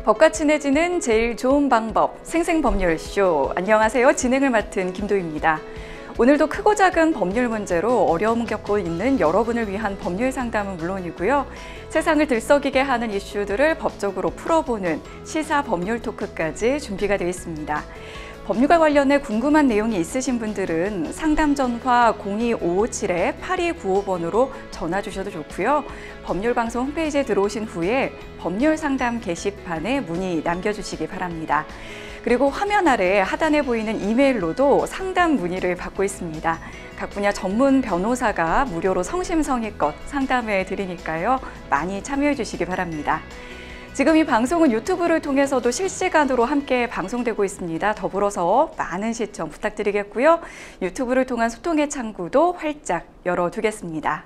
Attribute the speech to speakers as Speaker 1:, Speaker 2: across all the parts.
Speaker 1: 법과 친해지는 제일 좋은 방법, 생생법률쇼. 안녕하세요. 진행을 맡은 김도희입니다. 오늘도 크고 작은 법률 문제로 어려움을 겪고 있는 여러분을 위한 법률 상담은 물론이고요. 세상을 들썩이게 하는 이슈들을 법적으로 풀어보는 시사 법률 토크까지 준비가 되어 있습니다. 법률과 관련해 궁금한 내용이 있으신 분들은 상담 전화 02557-8295번으로 전화 주셔도 좋고요. 법률방송 홈페이지에 들어오신 후에 법률 상담 게시판에 문의 남겨주시기 바랍니다. 그리고 화면 아래 하단에 보이는 이메일로도 상담 문의를 받고 있습니다. 각 분야 전문 변호사가 무료로 성심성의껏 상담해 드리니까요. 많이 참여해 주시기 바랍니다. 지금 이 방송은 유튜브를 통해서도 실시간으로 함께 방송되고 있습니다. 더불어서 많은 시청 부탁드리겠고요. 유튜브를 통한 소통의 창구도 활짝 열어두겠습니다.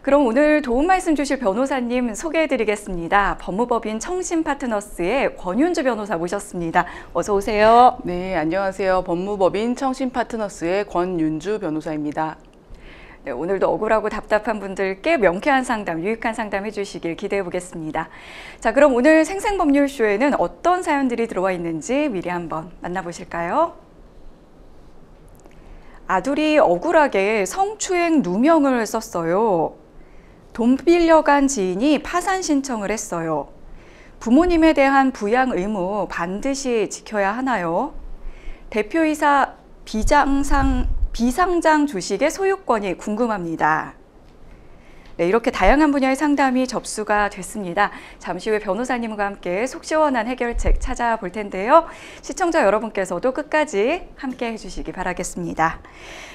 Speaker 1: 그럼 오늘 도움 말씀 주실 변호사님 소개해드리겠습니다. 법무법인 청신파트너스의 권윤주 변호사 모셨습니다. 어서 오세요.
Speaker 2: 네, 안녕하세요. 법무법인 청신파트너스의 권윤주 변호사입니다.
Speaker 1: 네, 오늘도 억울하고 답답한 분들께 명쾌한 상담, 유익한 상담 해주시길 기대해 보겠습니다. 자, 그럼 오늘 생생법률쇼에는 어떤 사연들이 들어와 있는지 미리 한번 만나보실까요? 아들이 억울하게 성추행 누명을 썼어요. 돈 빌려간 지인이 파산 신청을 했어요. 부모님에 대한 부양 의무 반드시 지켜야 하나요? 대표이사 비상장 주식의 소유권이 궁금합니다. 네, 이렇게 다양한 분야의 상담이 접수가 됐습니다. 잠시 후에 변호사님과 함께 속 시원한 해결책 찾아볼 텐데요. 시청자 여러분께서도 끝까지 함께 해주시기 바라겠습니다.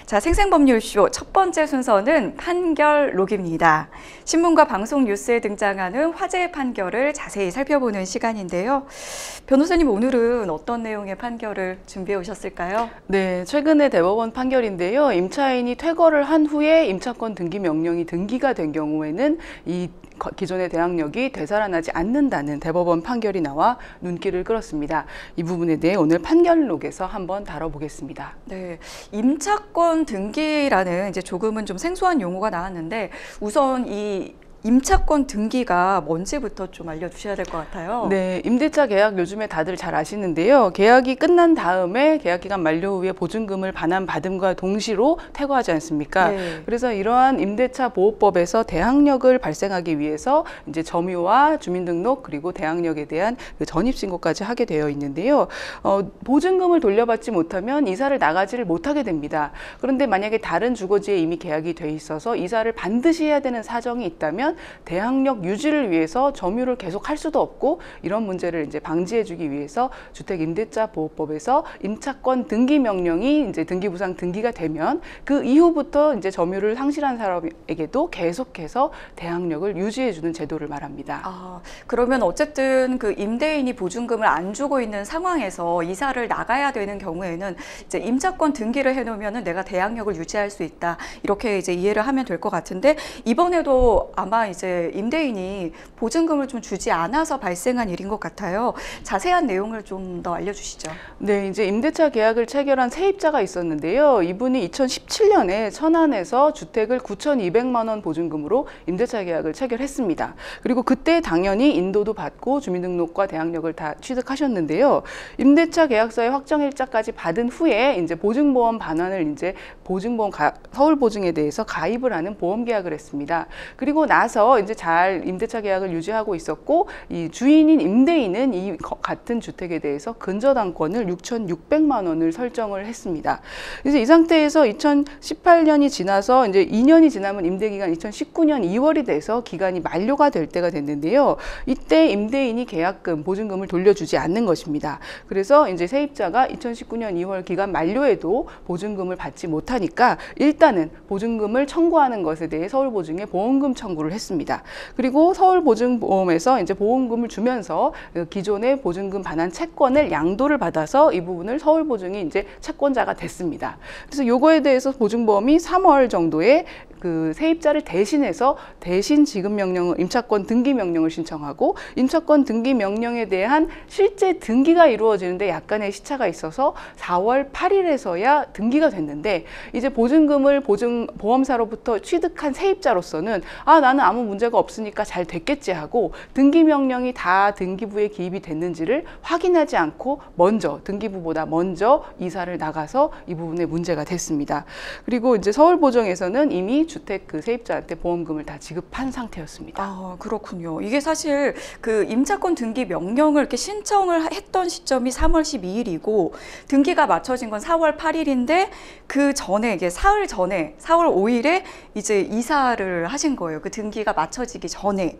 Speaker 1: 자, 생생법률쇼 첫 번째 순서는 판결록입니다. 신문과 방송 뉴스에 등장하는 화제의 판결을 자세히 살펴보는 시간인데요. 변호사님, 오늘은 어떤 내용의 판결을 준비해 오셨을까요?
Speaker 2: 네, 최근에 대법원 판결인데요. 임차인이 퇴거를 한 후에 임차권 등기 명령이 등기가 된 경우에는 이 기존의 대항력이 되살아나지 않는다는 대법원 판결이 나와 눈길을 끌었습니다. 이 부분에 대해 오늘 판결록에서 한번 다뤄보겠습니다.
Speaker 1: 네, 임차권 등기라는 이제 조금은 좀 생소한 용어가 나왔는데 우선 이 임차권 등기가 뭔지부터 좀 알려주셔야 될 것 같아요.
Speaker 2: 네, 임대차 계약 요즘에 다들 잘 아시는데요. 계약이 끝난 다음에 계약기간 만료 후에 보증금을 반환받음과 동시로 퇴거하지 않습니까?
Speaker 1: 네.
Speaker 2: 그래서 이러한 임대차 보호법에서 대항력을 발생하기 위해서 이제 점유와 주민등록 그리고 대항력에 대한 그 전입신고까지 하게 되어 있는데요. 보증금을 돌려받지 못하면 이사를 나가지를 못하게 됩니다. 그런데 만약에 다른 주거지에 이미 계약이 돼 있어서 이사를 반드시 해야 되는 사정이 있다면 대항력 유지를 위해서 점유를 계속 할 수도 없고 이런 문제를 이제 방지해주기 위해서 주택임대차보호법에서 임차권 등기 명령이 이제 등기부상 등기가 되면 그 이후부터 이제 점유를 상실한 사람에게도 계속해서 대항력을 유지해주는 제도를 말합니다.
Speaker 1: 아, 그러면 어쨌든 그 임대인이 보증금을 안 주고 있는 상황에서 이사를 나가야 되는 경우에는 이제 임차권 등기를 해놓으면은 내가 대항력을 유지할 수 있다. 이렇게 이제 이해를 하면 될 것 같은데 이번에도 아마 이제 임대인이 보증금을 좀 주지 않아서 발생한 일인 것 같아요. 자세한 내용을 좀 더 알려주시죠.
Speaker 2: 네, 이제 임대차 계약을 체결한 세입자가 있었는데요. 이분이 2017년에 천안에서 주택을 9,200만 원 보증금으로 임대차 계약을 체결했습니다. 그리고 그때 당연히 인도도 받고 주민등록과 대항력을 다 취득하셨는데요. 임대차 계약서의 확정일자까지 받은 후에 이제 보증보험 반환을 이제 서울보증에 대해서 가입을 하는 보험계약을 했습니다. 그리고 나서 이제 잘 임대차 계약을 유지하고 있었고 이 주인인 임대인은 이 같은 주택에 대해서 근저당권을 6,600만 원을 설정을 했습니다. 그래서 이 상태에서 2018년이 지나서 이제 2년이 지나면 임대기간 2019년 2월이 돼서 기간이 만료가 될 때가 됐는데요. 이때 임대인이 계약금, 보증금을 돌려주지 않는 것입니다. 그래서 이제 세입자가 2019년 2월 기간 만료에도 보증금을 받지 못하니까 일단은 보증금을 청구하는 것에 대해 서울보증에 보험금 청구를 했습니다. 그리고 서울보증보험에서 이제 보험금을 주면서 기존의 보증금 반환 채권을 양도를 받아서 이 부분을 서울보증이 이제 채권자가 됐습니다. 그래서 요거에 대해서 보증보험이 3월 정도에 그 세입자를 대신 지급 명령을 임차권 등기 명령을 신청하고 임차권 등기 명령에 대한 실제 등기가 이루어지는데 약간의 시차가 있어서 4월 8일에서야 등기가 됐는데 이제 보증금을 보험사로부터 취득한 세입자로서는 나는 아무 문제가 없으니까 잘 됐겠지 하고 등기 명령이 다 등기부에 기입이 됐는지를 확인하지 않고 등기부보다 먼저 이사를 나가서 이 부분에 문제가 됐습니다. 그리고 이제 서울보증에서는 이미 주택 그 세입자한테 보험금을 다 지급한 상태였습니다.
Speaker 1: 그렇군요. 이게 사실 그 임차권 등기 명령을 이렇게 신청을 했던 시점이 3월 12일이고 등기가 맞춰진 건 4월 8일인데 그 전에 이게 사흘 전에 4월 5일에 이제 이사를 하신 거예요. 그 등기가 맞춰지기 전에.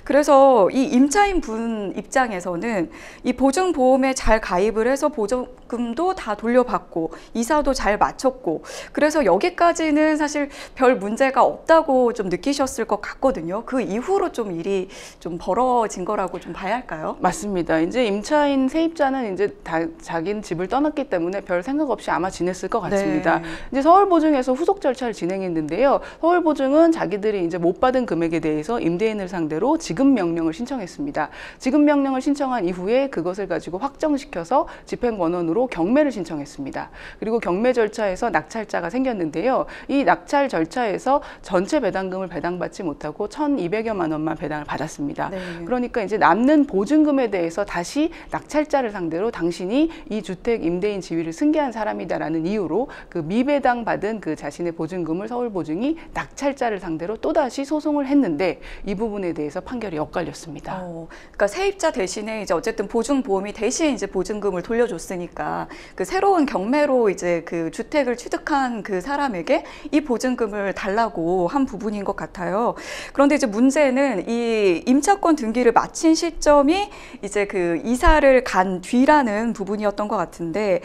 Speaker 1: 그래서 이 임차인 분 입장에서는 이 보증보험에 잘 가입을 해서 보증금도 다 돌려받고 이사도 잘 마쳤고 그래서 여기까지는 사실 별 문제가 없다고 좀 느끼셨을 것 같거든요. 그 이후로 좀 일이 좀 벌어진 거라고 좀 봐야 할까요?
Speaker 2: 맞습니다. 이제 임차인 세입자는 이제 자기는 집을 떠났기 때문에 별 생각 없이 아마 지냈을 것 같습니다.
Speaker 1: 네.
Speaker 2: 이제 서울보증에서 후속 절차를 진행했는데요. 서울보증은 자기들이 이제 못 받은 금액에 대해서 임대인을 상대로 지급 명령을 신청했습니다. 지급 명령을 신청한 이후에 그것을 가지고 확정시켜서 집행권원으로 경매를 신청했습니다. 그리고 경매 절차에서 낙찰자가 생겼는데요. 이 낙찰 절차에서 전체 배당금을 배당받지 못하고 1,200여만 원만 배당을 받았습니다.
Speaker 1: 네.
Speaker 2: 그러니까 이제 남는 보증금에 대해서 다시 낙찰자를 상대로 당신이 이 주택 임대인 지위를 승계한 사람이다라는 이유로 그 미배당 받은 그 자신의 보증금을 서울보증이 낙찰자를 상대로 또다시 소송을 했는데 이 부분에 대해서 판결이 엇갈렸습니다.
Speaker 1: 그러니까 세입자 대신에 이제 어쨌든 보증보험이 대신 이제 보증금을 돌려줬으니까 그 새로운 경매로 이제 그 주택을 취득한 그 사람에게 이 보증금을 달라고 한 부분인 것 같아요. 그런데 이제 문제는 이 임차권 등기를 마친 시점이 이제 그 이사를 간 뒤라는 부분이었던 것 같은데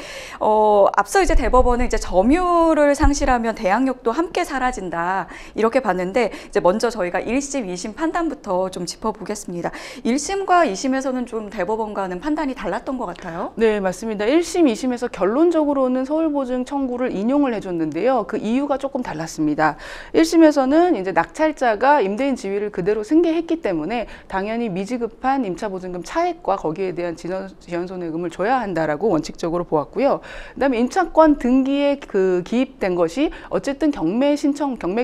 Speaker 1: 앞서 이제 대법원은 이제 점유를 상실하면 대항력도 함께 사라진다 이렇게 봤는데 이제 먼저 저희가 1심, 2심 판단부터 좀 짚어보겠습니다. 1심과 2심에서는 좀 대법원과는 판단이 달랐던 것 같아요.
Speaker 2: 네, 맞습니다. 1심, 2심에서 결론적으로는 서울보증 청구를 인용을 해줬는데요. 그 이유가 조금 달랐습니다. 1심에서는 이제 낙찰자가 임대인 지위를 그대로 승계했기 때문에 당연히 미지급한 임차보증금 차액과 거기에 대한 지연손해금을 줘야 한다라고 원칙적으로 보았고요. 그다음에 임차권 등기에 그 기입된 것이 어쨌든 경매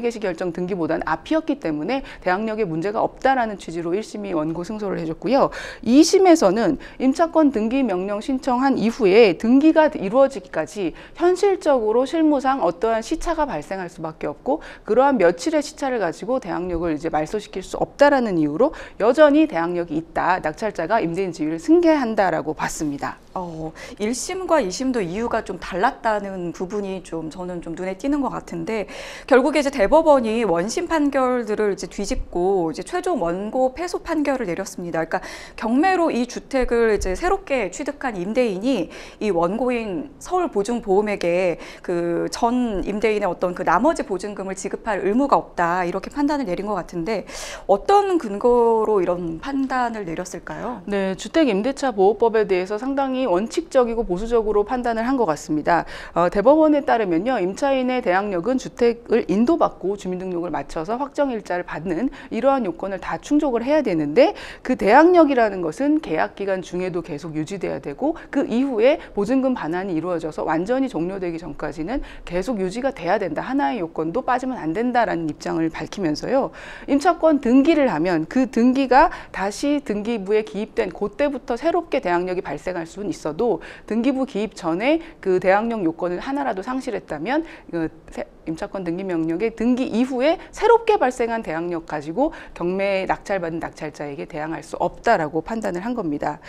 Speaker 2: 개시 결정 등기보다는 앞이었기 때문에 대항력에 문제가 없다라는 취지로 1심이 원고 승소를 해줬고요. 2심에서는 임차권 등기 명령 신청한 이후에 등기가 이루어지기까지 현실적으로 실무상 어떠한 시차가 발생할 수밖에 없고 그러한 며칠의 시차를 가지고 대항력을 이제 말소시킬 수 없다라는 이유로 여전히 대항력이 있다. 낙찰자가 임대인 지위를 승계한다라고 봤습니다.
Speaker 1: 1심과 2심도 이유가 좀 달랐다는 부분이 좀 저는 좀 눈에 띄는 것 같은데 결국에 이제 대법원이 원심 판결들을 이제 뒤집고 이제 최종 원고 패소 판결을 내렸습니다. 그러니까 경매로 이 주택을 이제 새롭게 취득한 임대인이 이 원고인 서울보증보험에게 그 전 임대인의 어떤 그 나머지 보증금을 지급할 의무가 없다 이렇게 판단을 내린 것 같은데 어떤 근거로 이런 판단을 내렸을까요?
Speaker 2: 네, 주택임대차보호법에 대해서 상당히 원칙적이고 보수적으로 판단을 한 것 같습니다. 대법원에 따르면요, 임차인의 대항력은 주택을 인도받고 주민등록을 마쳐서 확정일자를 받는 이러한 요건을 다 충족을 해야 되는데 그 대항력이라는 것은 계약기간 중에도 계속 유지돼야 되고 그 이후에 보증금 반환이 이루어져서 완전히 종료되기 전까지는 계속 유지가 돼야 된다. 하나의 요건도 빠지면 안 된다라는 입장을 밝히면서요. 임차권 등기를 하면 그 등기가 다시 등기부에 기입된 그때부터 새롭게 대항력이 발생할 수는 있어도 등기부 기입 전에 그 대항력 요건을 하나라도 상실했다면 임차권 등기 명령의 등기 이후에 새롭게 발생한 대항력 가지고 경매에 낙찰받은 낙찰자에게 대항할 수 없다라고 판단을 한 겁니다.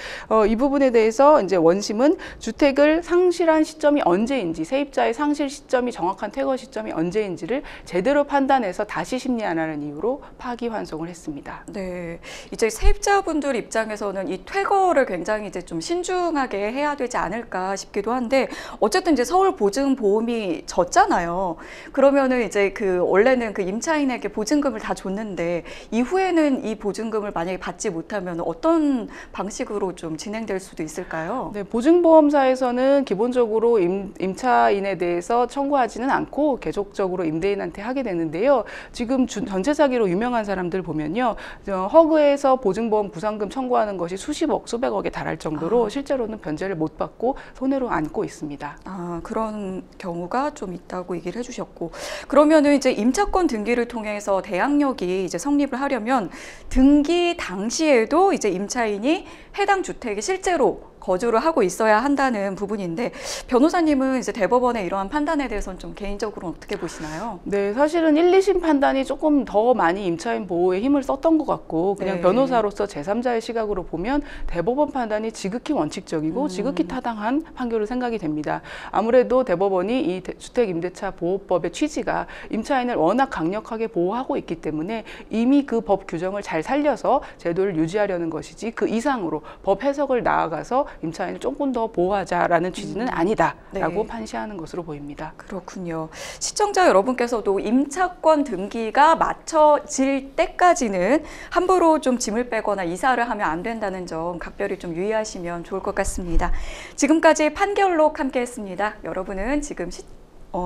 Speaker 2: 이 부분에 대해서 이제 원심은 주택을 상실한 시점이 언제인지 세입자의 상실 시점이 정확한 퇴거 시점이 언제인지를 제대로 판단해서 다시 심리하라는 이유로 파기환송을 했습니다.
Speaker 1: 네, 이제 세입자분들 입장에서는 이 퇴거를 굉장히 이제 좀 신중하게 해야 되지 않을까 싶기도 한데 어쨌든 이제 서울보증보험이 졌잖아요. 그러면은 이제 그 원래는 그 임차인에게 보증금을 다 줬는데 이후에는 이 보증금을 만약에 받지 못하면 어떤 방식으로 좀 진행될 수도 있을까요?
Speaker 2: 네, 보증보험사에서는 기본적으로 임차인에 대해서 청구하지는 않고 계속적으로 임대인한테 하게 되는데요. 지금 전세 사기로 유명한 사람들 보면요. 허그에서 보증보험 구상금 청구하는 것이 수십억, 수백억에 달할 정도로 실제로는 변제를 못 받고 손해로 안고 있습니다.
Speaker 1: 아, 그런 경우가 좀 있다고 얘기를 해주셨고, 그러면은 이제 임차권 등기를 통해서 대항력이 이제 성립을 하려면 등기 당시에도 이제 임차인이 해당 주택에 실제로 거주를 하고 있어야 한다는 부분인데, 변호사님은 이제 대법원의 이러한 판단에 대해서는 좀 개인적으로 어떻게 보시나요?
Speaker 2: 네, 사실은 1, 2심 판단이 조금 더 많이 임차인 보호에 힘을 썼던 것 같고, 그냥
Speaker 1: 네.
Speaker 2: 변호사로서 제3자의 시각으로 보면 대법원 판단이 지극히 원칙적이고 지극히 타당한 판결로 생각이 됩니다. 아무래도 대법원이 이 주택임대차 보호법의 취지가 임차인을 워낙 강력하게 보호하고 있기 때문에 이미 그 법 규정을 잘 살려서 제도를 유지하려는 것이지 그 이상으로 법 해석을 나아가서 임차인을 조금 더 보호하자라는 취지는 아니다라고
Speaker 1: 네.
Speaker 2: 판시하는 것으로 보입니다.
Speaker 1: 그렇군요. 시청자 여러분께서도 임차권 등기가 마쳐질 때까지는 함부로 좀 짐을 빼거나 이사를 하면 안 된다는 점 각별히 좀 유의하시면 좋을 것 같습니다. 지금까지 판결록 함께했습니다. 여러분은 지금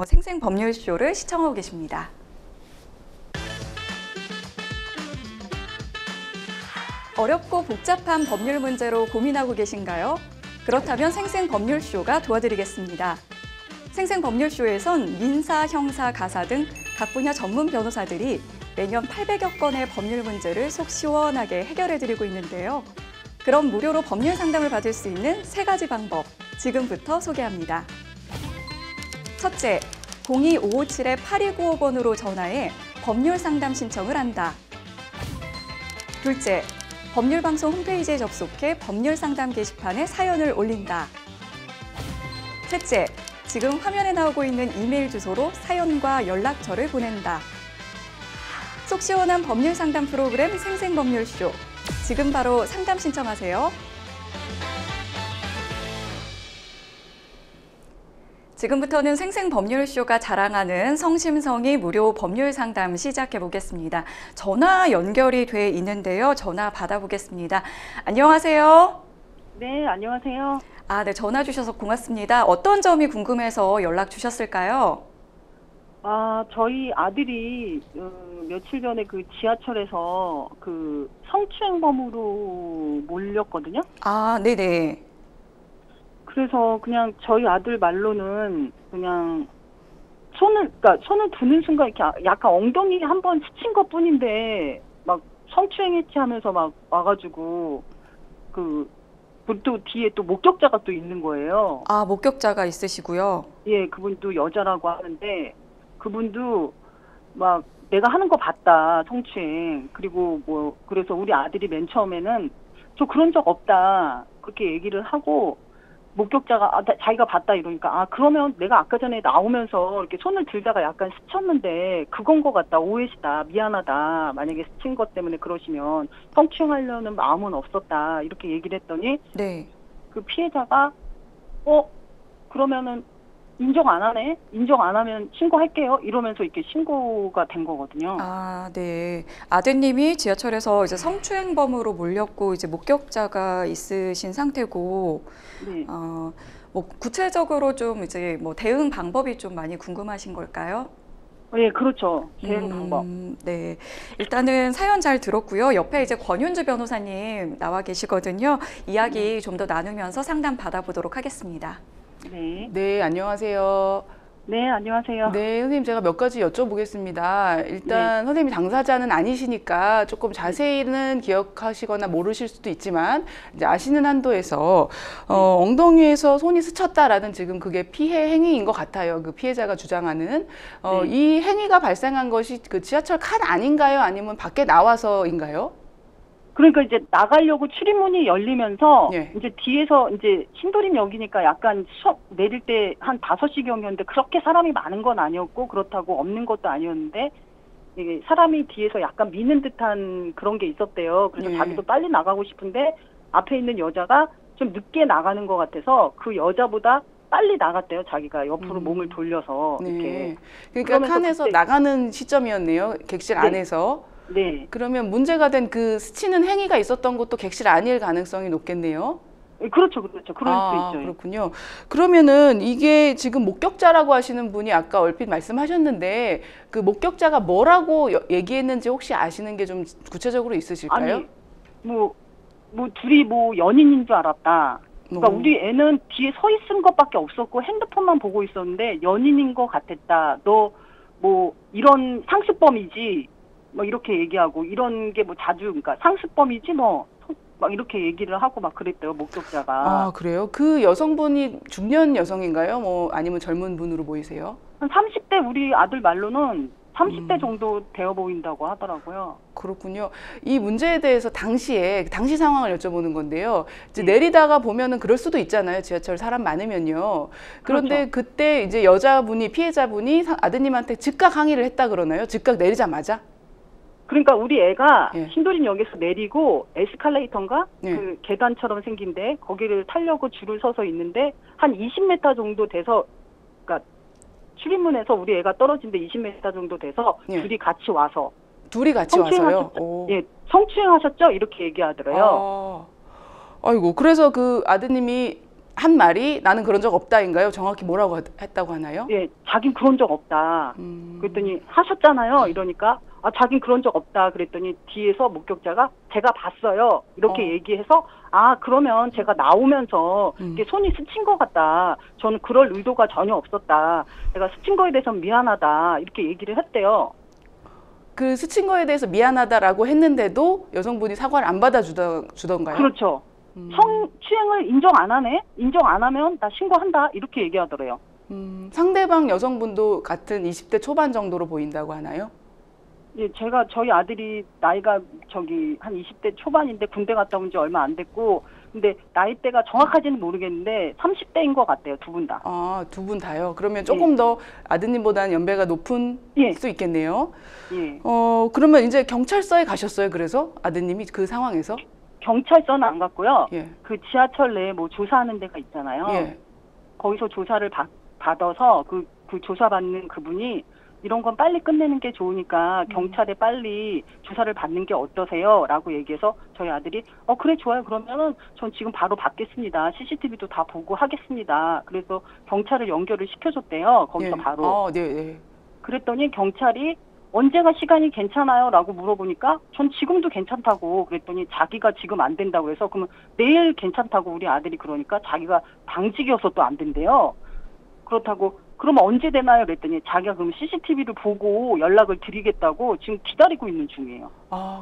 Speaker 1: 생생법률쇼를 시청하고 계십니다. 어렵고 복잡한 법률 문제로 고민하고 계신가요? 그렇다면 생생법률쇼가 도와드리겠습니다. 생생법률쇼에선 민사, 형사, 가사 등 각 분야 전문 변호사들이 매년 800여 건의 법률 문제를 속 시원하게 해결해드리고 있는데요. 그럼 무료로 법률 상담을 받을 수 있는 3가지 방법, 지금부터 소개합니다. 첫째, 02-557-8295번으로 전화해 법률 상담 신청을 한다. 둘째, 법률방송 홈페이지에 접속해 법률 상담 게시판에 사연을 올린다. 셋째, 지금 화면에 나오고 있는 이메일 주소로 사연과 연락처를 보낸다. 속 시원한 법률 상담 프로그램 생생법률쇼. 지금 바로 상담 신청하세요. 지금부터는 생생법률쇼가 자랑하는 성심성의 무료 법률 상담 시작해 보겠습니다. 전화 연결이 돼 있는데요. 전화 받아보겠습니다. 안녕하세요.
Speaker 3: 네, 안녕하세요.
Speaker 1: 아, 네, 전화 주셔서 고맙습니다. 어떤 점이 궁금해서 연락 주셨을까요?
Speaker 3: 저희 아들이 며칠 전에 그 지하철에서 그 성추행범으로 몰렸거든요.
Speaker 1: 아, 네네.
Speaker 3: 그래서 그냥 저희 아들 말로는 그냥 그러니까 손을 드는 순간 이렇게 약간 엉덩이 한번 스친 것뿐인데 막 성추행했지 하면서 막 와가지고 또 뒤에 또 목격자가 또 있는 거예요.
Speaker 1: 아, 목격자가 있으시고요.
Speaker 3: 예, 그분도 여자라고 하는데 그분도 막 내가 하는 거 봤다, 성추행. 그리고 뭐 그래서 우리 아들이 맨 처음에는 저 그런 적 없다 그렇게 얘기를 하고 목격자가 자기가 봤다 이러니까 그러면 내가 아까 전에 나오면서 이렇게 손을 들다가 약간 스쳤는데 그건 것 같다, 오해시다, 미안하다, 만약에 스친 것 때문에 그러시면 성추행하려는 마음은 없었다 이렇게 얘기를 했더니
Speaker 1: 네.
Speaker 3: 그 피해자가 그러면은 인정 안 하네? 인정 안 하면 신고할게요. 이러면서 이렇게 신고가 된 거거든요.
Speaker 1: 아, 네. 아드님이 지하철에서 이제 성추행범으로 몰렸고 이제 목격자가 있으신 상태고,
Speaker 3: 네.
Speaker 1: 뭐 구체적으로 좀 이제 뭐 대응 방법이 좀 많이 궁금하신 걸까요?
Speaker 3: 예, 그렇죠. 대응 방법.
Speaker 1: 네. 일단은 사연 잘 들었고요. 옆에 이제 권윤주 변호사님 나와 계시거든요. 이야기 좀 더 나누면서 상담 받아보도록 하겠습니다.
Speaker 3: 네.
Speaker 2: 네, 안녕하세요.
Speaker 3: 네, 안녕하세요.
Speaker 2: 네, 선생님 제가 몇 가지 여쭤보겠습니다. 일단 선생님이 당사자는 아니시니까 조금 자세히는 기억하시거나 모르실 수도 있지만 이제 아시는 한도에서 엉덩이에서 손이 스쳤다라는 지금 그게 피해 행위인 것 같아요. 그 피해자가 주장하는 이 행위가 발생한 것이 그 지하철 칸 아닌가요? 아니면 밖에 나와서인가요?
Speaker 3: 그러니까 이제 나가려고 출입문이 열리면서
Speaker 2: 예.
Speaker 3: 이제 뒤에서 이제 신도림역이니까 약간 수업 내릴 때 한 5시경이었는데 그렇게 사람이 많은 건 아니었고 그렇다고 없는 것도 아니었는데 이게 사람이 뒤에서 약간 미는 듯한 그런 게 있었대요. 그래서
Speaker 2: 예.
Speaker 3: 자기도 빨리 나가고 싶은데 앞에 있는 여자가 좀 늦게 나가는 것 같아서 그 여자보다 빨리 나갔대요. 자기가 옆으로 몸을 돌려서
Speaker 2: 네.
Speaker 3: 이렇게.
Speaker 2: 그러니까
Speaker 3: 그러면서
Speaker 2: 칸에서
Speaker 3: 그때-
Speaker 2: 나가는 시점이었네요. 객실
Speaker 3: 네.
Speaker 2: 안에서.
Speaker 3: 네.
Speaker 2: 그러면 문제가 된 그 스치는 행위가 있었던 것도 객실 안일 가능성이 높겠네요.
Speaker 3: 그렇죠, 그렇죠. 그럴 수 있죠.
Speaker 2: 그렇군요. 그러면은 이게 지금 목격자라고 하시는 분이 아까 얼핏 말씀하셨는데 그 목격자가 뭐라고 얘기했는지 혹시 아시는 게 좀 구체적으로 있으실까요?
Speaker 3: 아니, 뭐 둘이 뭐 연인인 줄 알았다. 그러니까 우리 애는 뒤에 서 있은 것밖에 없었고 핸드폰만 보고 있었는데 연인인 것 같았다. 너 뭐 이런 상습범이지. 뭐 이렇게 얘기하고 이런 게 뭐 자주 그러니까 상습범이지 뭐 막 이렇게 얘기를 하고 막 그랬대요, 목격자가.
Speaker 2: 아, 그래요? 그 여성분이 중년 여성인가요? 뭐 아니면 젊은 분으로 보이세요?
Speaker 3: 한 30대 우리 아들 말로는 30대 정도 되어 보인다고 하더라고요.
Speaker 2: 그렇군요. 이 문제에 대해서 당시 상황을 여쭤보는 건데요. 이제
Speaker 3: 네.
Speaker 2: 내리다가 보면은 그럴 수도 있잖아요. 지하철 사람 많으면요. 그런데
Speaker 3: 그렇죠.
Speaker 2: 그때 이제 피해자분이 아드님한테 즉각 항의를 했다 그러나요? 즉각 내리자마자?
Speaker 3: 그러니까 우리 애가
Speaker 2: 예.
Speaker 3: 신도림역에서 내리고 에스컬레이터인가
Speaker 2: 예.
Speaker 3: 그 계단처럼 생긴데 거기를 타려고 줄을 서서 있는데 한 20m 정도 돼서 그러니까 출입문에서 우리 애가 떨어진데 20m 정도 돼서
Speaker 2: 예.
Speaker 3: 둘이 같이 와서
Speaker 2: 둘이 같이 와서요?
Speaker 3: 예, 성추행하셨죠? 이렇게 얘기하더래요.
Speaker 2: 아이고, 그래서 그 아드님이 한 말이 나는 그런 적 없다인가요? 정확히 뭐라고 했다고 하나요?
Speaker 3: 예, 자긴 그런 적 없다. 그랬더니 하셨잖아요. 이러니까 자긴 그런 적 없다. 그랬더니 뒤에서 목격자가 제가 봤어요. 이렇게 얘기해서 그러면 제가 나오면서 이게 손이 스친 것 같다. 저는 그럴 의도가 전혀 없었다. 내가 스친 거에 대해서 미안하다. 이렇게 얘기를 했대요.
Speaker 2: 그 스친 거에 대해서 미안하다라고 했는데도 여성분이 사과를 안 받아주던가요?
Speaker 3: 그렇죠. 성추행을 인정 안 하네? 인정 안 하면 나 신고한다. 이렇게 얘기하더래요.
Speaker 2: 상대방 여성분도 같은 20대 초반 정도로 보인다고 하나요?
Speaker 3: 예, 저희 아들이 나이가 한 20대 초반인데 군대 갔다 온 지 얼마 안 됐고, 근데 나이대가 정확하지는 모르겠는데 30대인 것 같대요, 두 분 다.
Speaker 2: 두 분 다요? 그러면 조금 더 아드님보다는 연배가 높은 수 있겠네요.
Speaker 3: 예.
Speaker 2: 그러면 이제 경찰서에 가셨어요, 그래서? 아드님이 그 상황에서?
Speaker 3: 경찰서는 안 갔고요.
Speaker 2: 예.
Speaker 3: 그 지하철 내에 뭐 조사하는 데가 있잖아요.
Speaker 2: 예.
Speaker 3: 거기서 조사를 받아서 그 조사받는 그분이 이런 건 빨리 끝내는 게 좋으니까 경찰에 빨리 조사를 받는 게 어떠세요? 라고 얘기해서 저희 아들이 그래 좋아요. 그러면은 전 지금 바로 받겠습니다. CCTV도 다 보고 하겠습니다. 그래서 경찰을 연결을 시켜줬대요. 거기서 바로.
Speaker 2: 네.
Speaker 3: 그랬더니 경찰이 언제가 시간이 괜찮아요? 라고 물어보니까 전 지금도 괜찮다고 그랬더니 자기가 지금 안 된다고 해서 그러면 내일 괜찮다고 우리 아들이 그러니까 자기가 당직이어서 또 안 된대요. 그렇다고 그러면 언제 되나요? 그랬더니 자기가 그럼 CCTV를 보고 연락을 드리겠다고 지금 기다리고 있는 중이에요.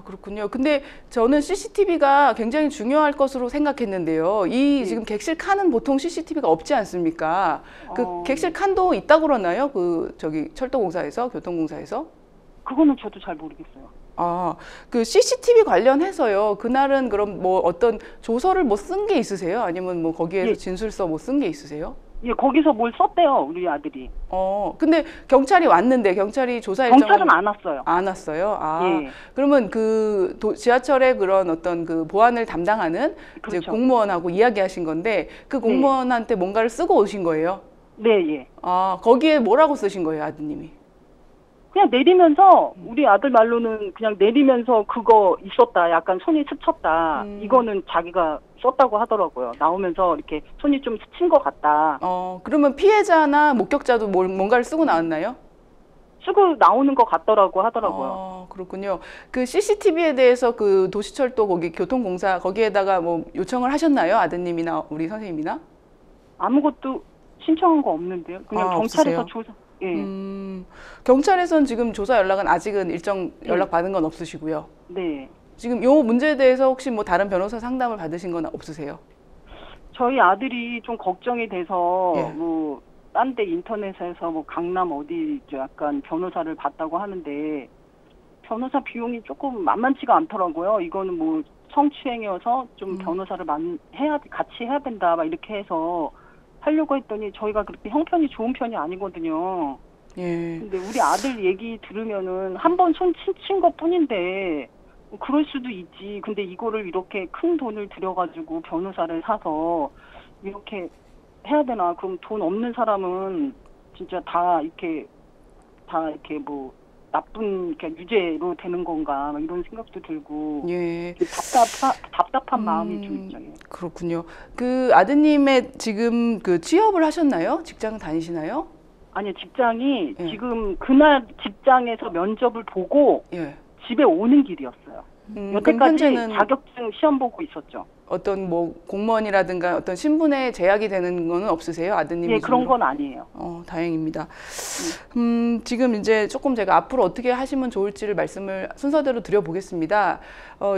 Speaker 2: 그렇군요. 근데 저는 CCTV가 굉장히 중요할 것으로 생각했는데요. 지금 객실 칸은 보통 CCTV가 없지 않습니까? 그 객실 칸도 있다고 그러나요? 철도공사에서, 교통공사에서?
Speaker 3: 그거는 저도 잘 모르겠어요.
Speaker 2: 그 CCTV 관련해서요. 그날은 그럼 뭐 어떤 조서를 뭐 쓴 게 있으세요? 아니면 뭐 거기에서 진술서 뭐 쓴 게 있으세요?
Speaker 3: 예, 거기서 뭘 썼대요, 우리 아들이.
Speaker 2: 근데 경찰이 왔는데 경찰이 조사 일정을
Speaker 3: 경찰은 안 왔어요.
Speaker 2: 안 왔어요?
Speaker 3: 예.
Speaker 2: 그러면 지하철의 그런 어떤 그 보안을 담당하는
Speaker 3: 그렇죠.
Speaker 2: 이제 공무원하고 이야기하신 건데 그 공무원한테 뭔가를 쓰고 오신 거예요?
Speaker 3: 네, 예.
Speaker 2: 거기에 뭐라고 쓰신 거예요, 아드님이?
Speaker 3: 그냥 내리면서 우리 아들 말로는 그냥 내리면서 그거 있었다. 약간 손이 스쳤다. 이거는 자기가 썼다고 하더라고요. 나오면서 이렇게 손이 좀 스친 것 같다.
Speaker 2: 그러면 피해자나 목격자도 뭔가를 쓰고 나왔나요?
Speaker 3: 쓰고 나오는 것 같더라고 하더라고요.
Speaker 2: 그렇군요. 그 CCTV에 대해서 그 도시철도 거기 교통공사 거기에다가 뭐 요청을 하셨나요? 아드님이나 우리 선생님이나?
Speaker 3: 아무것도 신청한 거 없는데요. 그냥 경찰에서
Speaker 2: 없으세요?
Speaker 3: 조사. 예.
Speaker 2: 경찰에서는 지금 조사 연락은 아직은 일정 연락 받은 건 없으시고요.
Speaker 3: 네.
Speaker 2: 지금 요 문제에 대해서 혹시 뭐 다른 변호사 상담을 받으신 건 없으세요?
Speaker 3: 저희 아들이 좀 걱정이 돼서
Speaker 2: 예.
Speaker 3: 뭐 딴 데 인터넷에서 뭐 강남 어디 약간 변호사를 봤다고 하는데 변호사 비용이 조금 만만치가 않더라고요. 이거는 뭐 성추행이어서 좀 변호사를 같이 해야 된다 막 이렇게 해서 하려고 했더니 저희가 그렇게 형편이 좋은 편이 아니거든요.
Speaker 2: 예.
Speaker 3: 근데 우리 아들 얘기 들으면은 한 번 손 친 것 뿐인데 그럴 수도 있지. 근데 이거를 이렇게 큰 돈을 들여가지고 변호사를 사서 이렇게 해야 되나? 그럼 돈 없는 사람은 진짜 다 이렇게 뭐 나쁜 이렇게 유죄로 되는 건가? 막 이런 생각도 들고
Speaker 2: 예.
Speaker 3: 답답한 마음이 좀 있죠. 예.
Speaker 2: 그렇군요. 그 아드님의 지금 그 취업을 하셨나요? 직장 다니시나요?
Speaker 3: 아니 직장이
Speaker 2: 예.
Speaker 3: 지금 그날 직장에서 면접을 보고
Speaker 2: 예.
Speaker 3: 집에 오는 길이었어요.
Speaker 2: 그럼
Speaker 3: 여태까지
Speaker 2: 현재는
Speaker 3: 자격증 시험 보고 있었죠.
Speaker 2: 어떤 뭐 공무원이라든가 어떤 신분에 제약이 되는 거는 없으세요? 아드님이
Speaker 3: 예, 그런 건 아니에요.
Speaker 2: 다행입니다. 지금 이제 조금 제가 앞으로 어떻게 하시면 좋을지를 말씀을 순서대로 드려보겠습니다.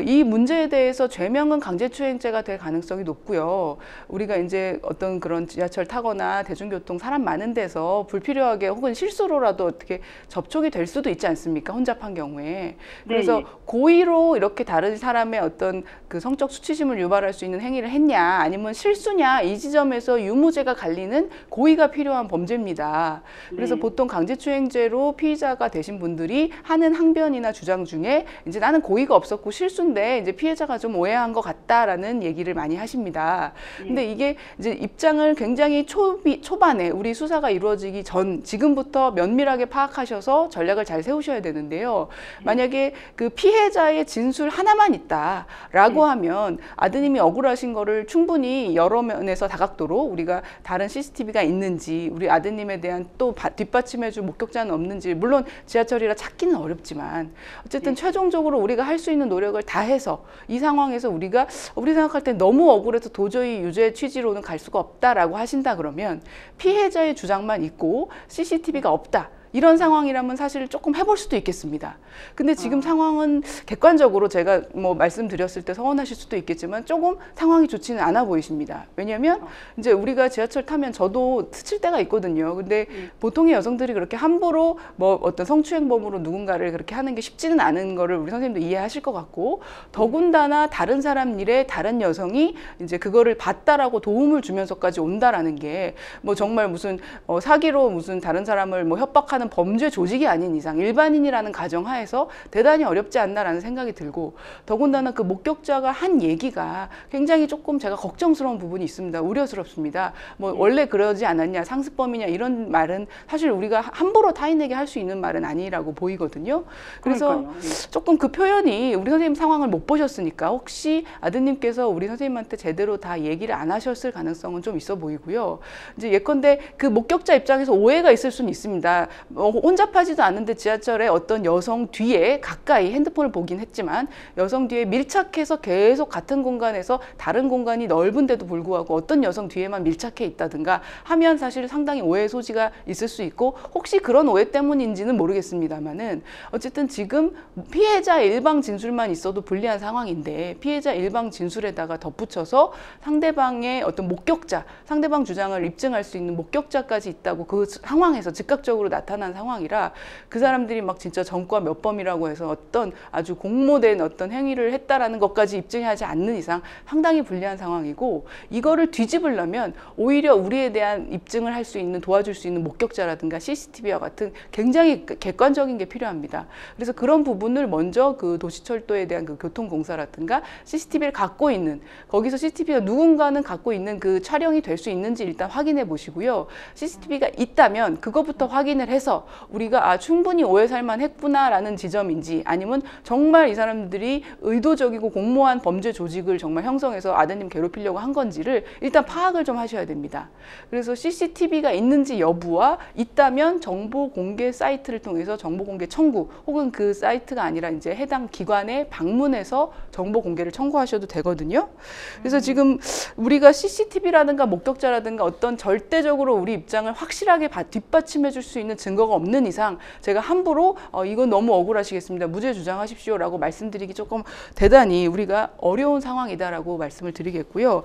Speaker 2: 이 문제에 대해서 죄명은 강제추행죄가 될 가능성이 높고요. 우리가 이제 어떤 그런 지하철 타거나 대중교통 사람 많은 데서 불필요하게 혹은 실수로라도 어떻게 접촉이 될 수도 있지 않습니까? 혼잡한 경우에. 그래서
Speaker 3: 네.
Speaker 2: 고의로 이렇게 다른 사람의 어떤 그 성적 수치심을 유발할 수 있는 행위를 했냐, 아니면 실수냐, 이 지점에서 유무죄가 갈리는 고의가 필요한 범죄입니다. 그래서
Speaker 3: 네.
Speaker 2: 보통 강제추행죄로 피의자가 되신 분들이 하는 항변이나 주장 중에 이제 나는 고의가 없었고 실수인데 이제 피해자가 좀 오해한 것 같다라는 얘기를 많이 하십니다. 근데 이게 이제 입장을 굉장히 초반에 우리 수사가 이루어지기 전 지금부터 면밀하게 파악하셔서 전략을 잘 세우셔야 되는데요. 만약에 그 피해자의 진술 하나만 있다라고 하면 아드님이 억울하신 거를 충분히 여러 면에서 다각도로 우리가 다른 CCTV가 있는지, 우리 아드님에 대한 또 뒷받침해줄 목격자는 없는지, 물론 지하철이라 찾기는 어렵지만 어쨌든 최종적으로 우리가 할 수 있는 노력을 다해서 이 상황에서 우리 생각할 때 너무 억울해서 도저히 유죄 취지로는 갈 수가 없다라고 하신다 그러면 피해자의 주장만 있고 CCTV가 없다. 이런 상황이라면 사실 조금 해볼 수도 있겠습니다. 근데 지금 상황은 객관적으로 제가 뭐 말씀드렸을 때 서운하실 수도 있겠지만 조금 상황이 좋지는 않아 보이십니다. 왜냐하면 이제 우리가 지하철 타면 저도 스칠 때가 있거든요. 근데 보통의 여성들이 그렇게 함부로 뭐 어떤 성추행범으로 누군가를 그렇게 하는 게 쉽지는 않은 거를 우리 선생님도 이해하실 것 같고, 더군다나 다른 사람 일에 다른 여성이 이제 그거를 봤다라고 도움을 주면서까지 온다라는 게 뭐 정말 무슨 사기로 무슨 다른 사람을 뭐 협박하는 범죄 조직이 아닌 이상 일반인이라는 가정하에서 대단히 어렵지 않나라는 생각이 들고, 더군다나 그 목격자가 한 얘기가 굉장히 조금 제가 걱정스러운 부분이 있습니다. 우려스럽습니다. 뭐 원래 그러지 않았냐, 상습범이냐, 이런 말은 사실 우리가 함부로 타인에게 할 수 있는 말은 아니라고 보이거든요. 그래서 조금 그 표현이 우리 선생님 상황을 못 보셨으니까 혹시 아드님께서 우리 선생님한테 제대로 다 얘기를 안 하셨을 가능성은 좀 있어 보이고요. 이제 예컨대 그 목격자 입장에서 오해가 있을 수는 있습니다. 혼잡하지도 않은데 지하철에 어떤 여성 뒤에 가까이 핸드폰을 보긴 했지만 여성 뒤에 밀착해서 계속 같은 공간에서 다른 공간이 넓은데도 불구하고 어떤 여성 뒤에만 밀착해 있다든가 하면 사실 상당히 오해의 소지가 있을 수 있고, 혹시 그런 오해 때문인지는 모르겠습니다만은 어쨌든 지금 피해자 일방 진술만 있어도 불리한 상황인데 피해자 일방 진술에다가 덧붙여서 상대방의 어떤 목격자, 상대방 주장을 입증할 수 있는 목격자까지 있다고 그 상황에서 즉각적으로 나타난 상황이라 그 사람들이 막 진짜 전과 몇 범이라고 해서 어떤 아주 공모된 어떤 행위를 했다라는 것까지 입증하지 않는 이상 상당히 불리한 상황이고, 이거를 뒤집으려면 오히려 우리에 대한 입증을 할 수 있는, 도와줄 수 있는 목격자라든가 CCTV와 같은 굉장히 객관적인 게 필요합니다. 그래서 그런 부분을 먼저 그 도시철도에 대한 그 교통공사라든가 CCTV를 갖고 있는, 거기서 CCTV가 누군가는 갖고 있는 그 촬영이 될 수 있는지 일단 확인해 보시고요. CCTV가 있다면 그것부터 확인을 해서 우리가 충분히 오해 살만 했구나라는 지점인지, 아니면 정말 이 사람들이 의도적이고 공모한 범죄 조직을 정말 형성해서 아드님 괴롭히려고 한 건지를 일단 파악을 좀 하셔야 됩니다. 그래서 CCTV가 있는지 여부와 있다면 정보 공개 사이트를 통해서 정보 공개 청구, 혹은 그 사이트가 아니라 이제 해당 기관에 방문해서 정보 공개를 청구하셔도 되거든요. 그래서 지금 우리가 CCTV라든가 목격자라든가 어떤 절대적으로 우리 입장을 확실하게 뒷받침해 줄 수 있는 증거가 없는 이상 제가 함부로 이건 너무 억울하시겠습니다, 무죄 주장하십시오라고 말씀드리기 조금 대단히 우리가 어려운 상황이다라고 말씀을 드리겠고요.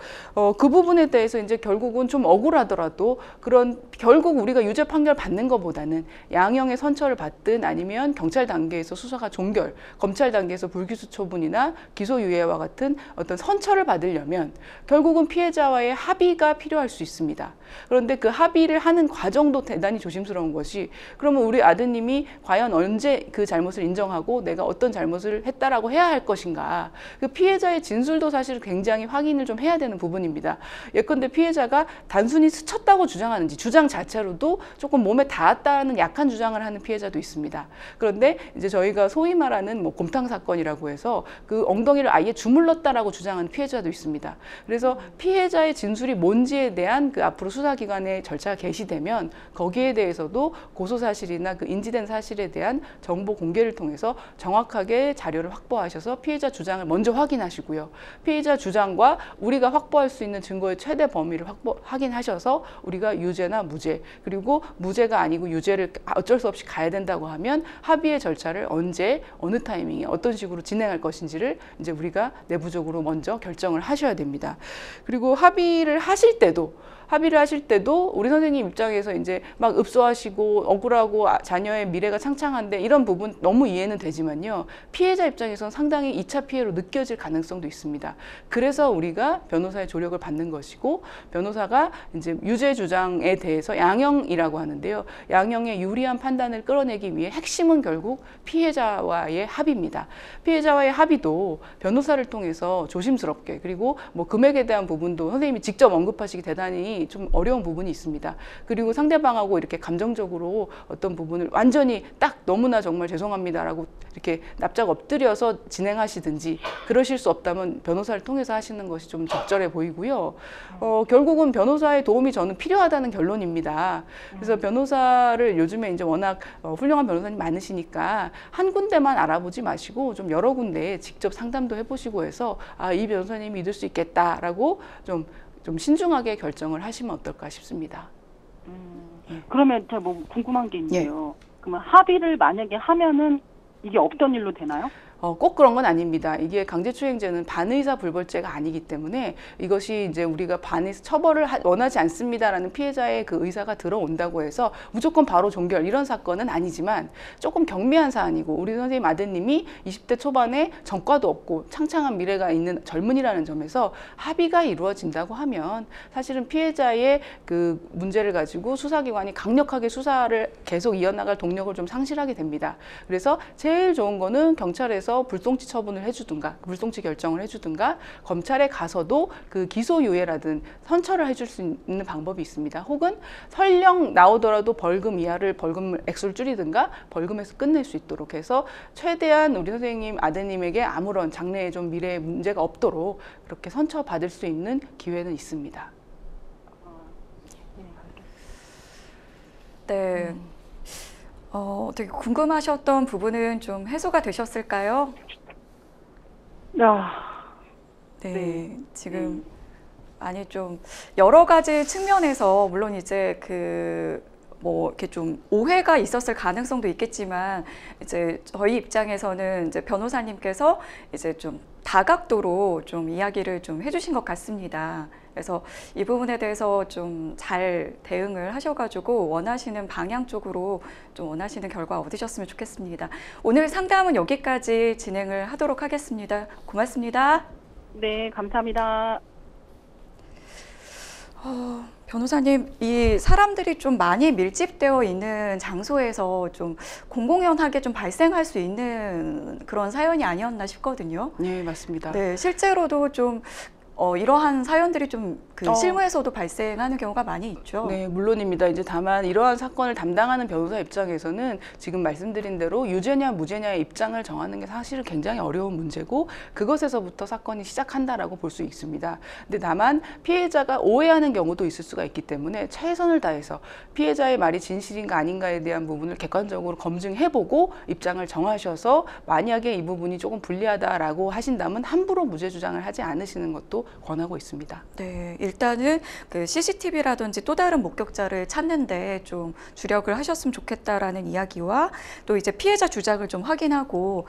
Speaker 2: 그 부분에 대해서 이제 결국은 좀 억울하더라도 그런 결국 우리가 유죄 판결 받는 것보다는 양형의 선처를 받든 아니면 경찰 단계에서 수사가 종결, 검찰 단계에서 불기소 처분이나 기소유예와 같은 어떤 선처를 받으려면 결국은 피해자와의 합의가 필요할 수 있습니다. 그런데 그 합의를 하는 과정도 대단히 조심스러운 것이, 그러면 우리 아드님이 과연 언제 그 잘못을 인정하고 내가 어떤 잘못을 했다라고 해야 할 것인가. 그 피해자의 진술도 사실 굉장히 확인을 좀 해야 되는 부분입니다. 예컨대 피해자가 단순히 스쳤다고 주장하는지 주장 자체로도 조금 몸에 닿았다는 약한 주장을 하는 피해자도 있습니다. 그런데 이제 저희가 소위 말하는 뭐 곰탕 사건이라고 해서 그 엉덩이를 아예 주물렀다라고 주장하는 피해자도 있습니다. 그래서 피해자의 진술이 뭔지에 대한 그 앞으로 수사기관의 절차가 개시되면 거기에 대해서도 고소사실이나 그 인지된 사실에 대한 정보 공개를 통해서 정확하게 자료를 확보하셔서 피해자 주장을 먼저 확인하시고요. 피해자 주장과 우리가 확보할 수 있는 증거의 최대 범위를 확인하셔서 우리가 유죄나 무죄, 그리고 무죄가 아니고 유죄를 어쩔 수 없이 가야 된다고 하면 합의의 절차를 언제, 어느 타이밍에 어떤 식으로 진행할 것인지를 이제 우리가 내부적으로 먼저 결정을 하셔야 됩니다. 그리고 합의를 하실 때도 우리 선생님 입장에서 이제 막 읍소하시고 억울하고 자녀의 미래가 창창한데 이런 부분 너무 이해는 되지만요. 피해자 입장에서는 상당히 2차 피해로 느껴질 가능성도 있습니다. 그래서 우리가 변호사의 조력을 받는 것이고 변호사가 이제 유죄 주장에 대해서 양형이라고 하는데요. 양형의 유리한 판단을 끌어내기 위해 핵심은 결국 피해자와의 합의입니다. 피해자와의 합의도 변호사를 통해서 조심스럽게 그리고 뭐 금액에 대한 부분도 선생님이 직접 언급하시기 대단히 좀 어려운 부분이 있습니다. 그리고 상대방하고 이렇게 감정적으로 어떤 부분을 완전히 딱 너무나 정말 죄송합니다라고 이렇게 납작 엎드려서 진행하시든지 그러실 수 없다면 변호사를 통해서 하시는 것이 좀 적절해 보이고요. 결국은 변호사의 도움이 저는 필요하다는 결론입니다. 그래서 변호사를 요즘에 이제 워낙 훌륭한 변호사님 많으시니까 한 군데만 알아보지 마시고 좀 여러 군데에 직접 상담도 해보시고 해서 이 변호사님이 믿을 수 있겠다라고 좀 신중하게 결정을 하시면 어떨까 싶습니다.
Speaker 3: 그러면 제가 뭐 궁금한 게 있는데요. 그러면 합의를 만약에 하면은 이게 없던 일로 되나요?
Speaker 2: 꼭 그런 건 아닙니다. 이게 강제추행죄는 반의사 불벌죄가 아니기 때문에 이것이 이제 우리가 반의사 처벌을 원하지 않습니다라는 피해자의 그 의사가 들어온다고 해서 무조건 바로 종결 이런 사건은 아니지만 조금 경미한 사안이고 우리 선생님 아드님이 20대 초반에 전과도 없고 창창한 미래가 있는 젊은이라는 점에서 합의가 이루어진다고 하면 사실은 피해자의 그 문제를 가지고 수사기관이 강력하게 수사를 계속 이어나갈 동력을 좀 상실하게 됩니다. 그래서 제일 좋은 거는 경찰에서 불송치 처분을 해주든가 불송치 결정을 해주든가 검찰에 가서도 그 기소유예라든 선처를 해줄 수 있는 방법이 있습니다. 혹은 설령 나오더라도 벌금 이하를 벌금 액수를 줄이든가 벌금에서 끝낼 수 있도록 해서 최대한 우리 선생님 아드님에게 아무런 장래에 좀 미래에 문제가 없도록 그렇게 선처 받을 수 있는 기회는 있습니다.
Speaker 1: 네. 되게 궁금하셨던 부분은 좀 해소가 되셨을까요? 네, 지금 아니 좀 여러 가지 측면에서 물론 이제 뭐 이렇게 좀 오해가 있었을 가능성도 있겠지만 이제 저희 입장에서는 이제 변호사님께서 이제 좀 다각도로 좀 이야기를 좀 해주신 것 같습니다. 그래서 이 부분에 대해서 좀 잘 대응을 하셔가지고 원하시는 방향 쪽으로 좀 원하시는 결과 얻으셨으면 좋겠습니다. 오늘 상담은 여기까지 진행을 하도록 하겠습니다. 고맙습니다.
Speaker 3: 네, 감사합니다.
Speaker 1: 변호사님, 이 사람들이 좀 많이 밀집되어 있는 장소에서 좀 공공연하게 좀 발생할 수 있는 그런 사연이 아니었나 싶거든요.
Speaker 2: 네, 맞습니다.
Speaker 1: 네, 실제로도 좀 이러한 사연들이 좀 실무에서도 발생하는 경우가 많이 있죠.
Speaker 2: 네, 물론입니다. 이제 다만 이러한 사건을 담당하는 변호사 입장에서는 지금 말씀드린 대로 유죄냐 무죄냐의 입장을 정하는 게 사실은 굉장히 어려운 문제고 그것에서부터 사건이 시작한다라고 볼 수 있습니다. 근데 다만 피해자가 오해하는 경우도 있을 수가 있기 때문에 최선을 다해서 피해자의 말이 진실인가 아닌가에 대한 부분을 객관적으로 검증해보고 입장을 정하셔서 만약에 이 부분이 조금 불리하다라고 하신다면 함부로 무죄 주장을 하지 않으시는 것도 권하고 있습니다.
Speaker 1: 네, 일단은 그 CCTV라든지 또 다른 목격자를 찾는데 좀 주력을 하셨으면 좋겠다라는 이야기와 또 이제 피해자 주장을 좀 확인하고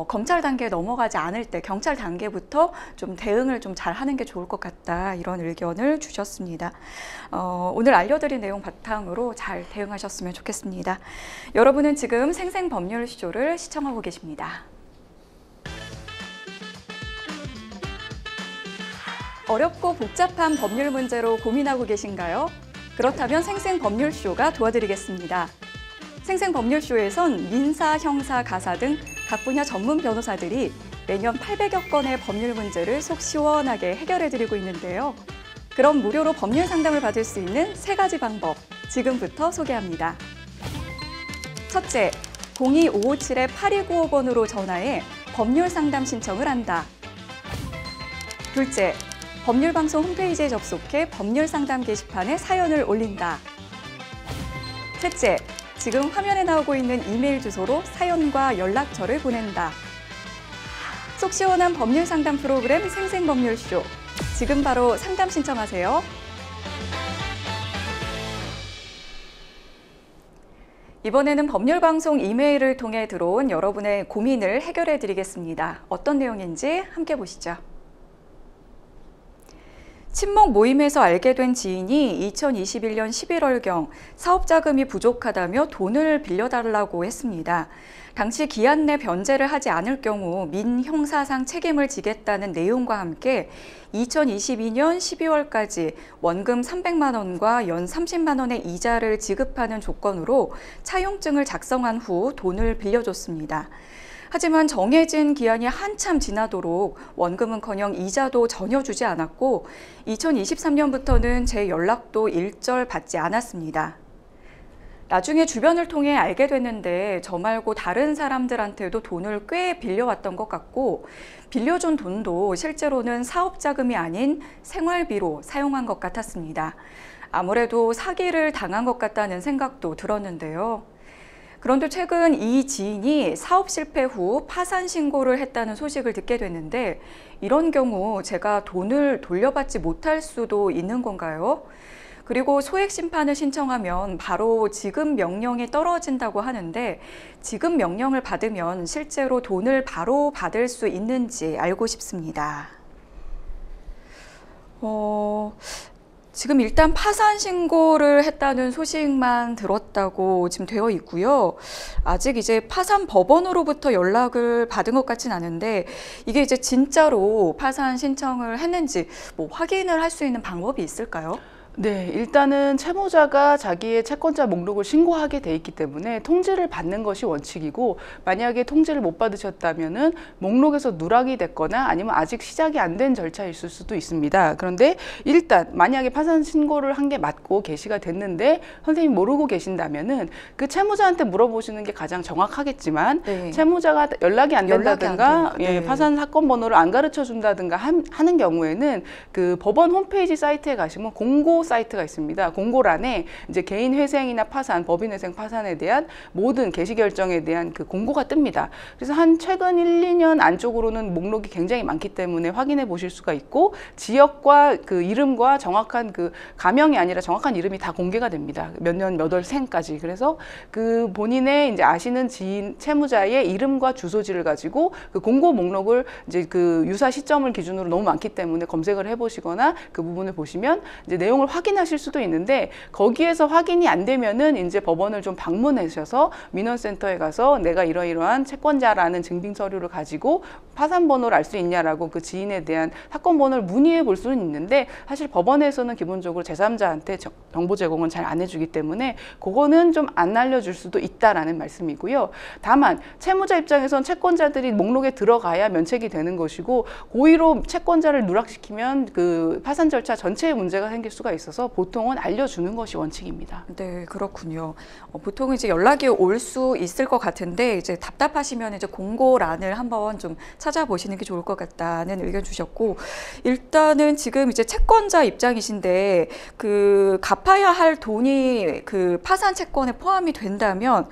Speaker 1: 검찰 단계에 넘어가지 않을 때 경찰 단계부터 좀 대응을 좀 잘 하는 게 좋을 것 같다 이런 의견을 주셨습니다. 오늘 알려드린 내용 바탕으로 잘 대응하셨으면 좋겠습니다. 여러분은 지금 생생법률쇼를 시청하고 계십니다. 어렵고 복잡한 법률 문제로 고민하고 계신가요? 그렇다면 생생법률쇼가 도와드리겠습니다. 생생법률쇼에선 민사, 형사, 가사 등 각 분야 전문 변호사들이 매년 800여 건의 법률 문제를 속 시원하게 해결해드리고 있는데요. 그럼 무료로 법률 상담을 받을 수 있는 3가지 방법, 지금부터 소개합니다. 첫째, 02-557-8295번으로 전화해 법률 상담 신청을 한다. 둘째, 법률방송 홈페이지에 접속해 법률 상담 게시판에 사연을 올린다. 셋째, 지금 화면에 나오고 있는 이메일 주소로 사연과 연락처를 보낸다. 속 시원한 법률 상담 프로그램 생생법률쇼. 지금 바로 상담 신청하세요. 이번에는 법률방송 이메일을 통해 들어온 여러분의 고민을 해결해 드리겠습니다. 어떤 내용인지 함께 보시죠. 친목 모임에서 알게 된 지인이 2021년 11월경 사업자금이 부족하다며 돈을 빌려달라고 했습니다. 당시 기한 내 변제를 하지 않을 경우 민형사상 책임을 지겠다는 내용과 함께 2022년 12월까지 원금 300만 원과 연 30만 원의 이자를 지급하는 조건으로 차용증을 작성한 후 돈을 빌려줬습니다. 하지만 정해진 기한이 한참 지나도록 원금은커녕 이자도 전혀 주지 않았고 2023년부터는 제 연락도 일절 받지 않았습니다. 나중에 주변을 통해 알게 됐는데 저 말고 다른 사람들한테도 돈을 꽤 빌려왔던 것 같고 빌려준 돈도 실제로는 사업자금이 아닌 생활비로 사용한 것 같았습니다. 아무래도 사기를 당한 것 같다는 생각도 들었는데요. 그런데 최근 이 지인이 사업 실패 후 파산 신고를 했다는 소식을 듣게 됐는데 이런 경우 제가 돈을 돌려받지 못할 수도 있는 건가요? 그리고 소액 심판을 신청하면 바로 지급 명령이 떨어진다고 하는데 지급 명령을 받으면 실제로 돈을 바로 받을 수 있는지 알고 싶습니다. 지금 일단 파산 신고를 했다는 소식만 들었다고 지금 되어 있고요. 아직 이제 파산 법원으로부터 연락을 받은 것 같진 않은데 이게 이제 진짜로 파산 신청을 했는지 뭐 확인을 할 수 있는 방법이 있을까요?
Speaker 2: 네, 일단은 채무자가 자기의 채권자 목록을 신고하게 돼 있기 때문에 통지를 받는 것이 원칙이고 만약에 통지를 못 받으셨다면은 목록에서 누락이 됐거나 아니면 아직 시작이 안 된 절차일 수도 있습니다. 그런데 일단 만약에 파산 신고를 한 게 맞고 게시가 됐는데 선생님이 모르고 계신다면은 그 채무자한테 물어보시는 게 가장 정확하겠지만
Speaker 1: 네.
Speaker 2: 채무자가 연락이 안 된다든가
Speaker 1: 네.
Speaker 2: 파산 사건 번호를 안 가르쳐 준다든가 하는 경우에는 그 법원 홈페이지 사이트에 가시면 공고 사이트가 있습니다. 공고란에 이제 개인 회생이나 파산, 법인 회생 파산에 대한 모든 개시 결정에 대한 그 공고가 뜹니다. 그래서 한 최근 1, 2년 안쪽으로는 목록이 굉장히 많기 때문에 확인해 보실 수가 있고 지역과 그 이름과 정확한 그 가명이 아니라 정확한 이름이 다 공개가 됩니다. 몇 년 몇 월 생까지. 그래서 그 본인의 이제 아시는 지인 채무자의 이름과 주소지를 가지고 그 공고 목록을 이제 그 유사 시점을 기준으로 너무 많기 때문에 검색을 해 보시거나 그 부분을 보시면 이제 내용을 확인하실 수도 있는데 거기에서 확인이 안 되면은 이제 법원을 좀 방문하셔서 민원센터에 가서 내가 이러이러한 채권자라는 증빙 서류를 가지고 파산 번호를 알 수 있냐라고 그 지인에 대한 사건 번호를 문의해 볼 수는 있는데 사실 법원에서는 기본적으로 제3자한테 정보 제공은 잘 안 해주기 때문에 그거는 좀 안 알려줄 수도 있다라는 말씀이고요. 다만 채무자 입장에선 채권자들이 목록에 들어가야 면책이 되는 것이고 고의로 채권자를 누락시키면 그 파산 절차 전체에 문제가 생길 수가 있어서 보통은 알려주는 것이 원칙입니다.
Speaker 1: 네, 그렇군요. 보통 이제 연락이 올 수 있을 것 같은데 이제 답답하시면 이제 공고란을 한번 좀 찾아보시는 게 좋을 것 같다는 의견 주셨고 일단은 지금 이제 채권자 입장이신데 그 갚아야 할 돈이 그 파산 채권에 포함이 된다면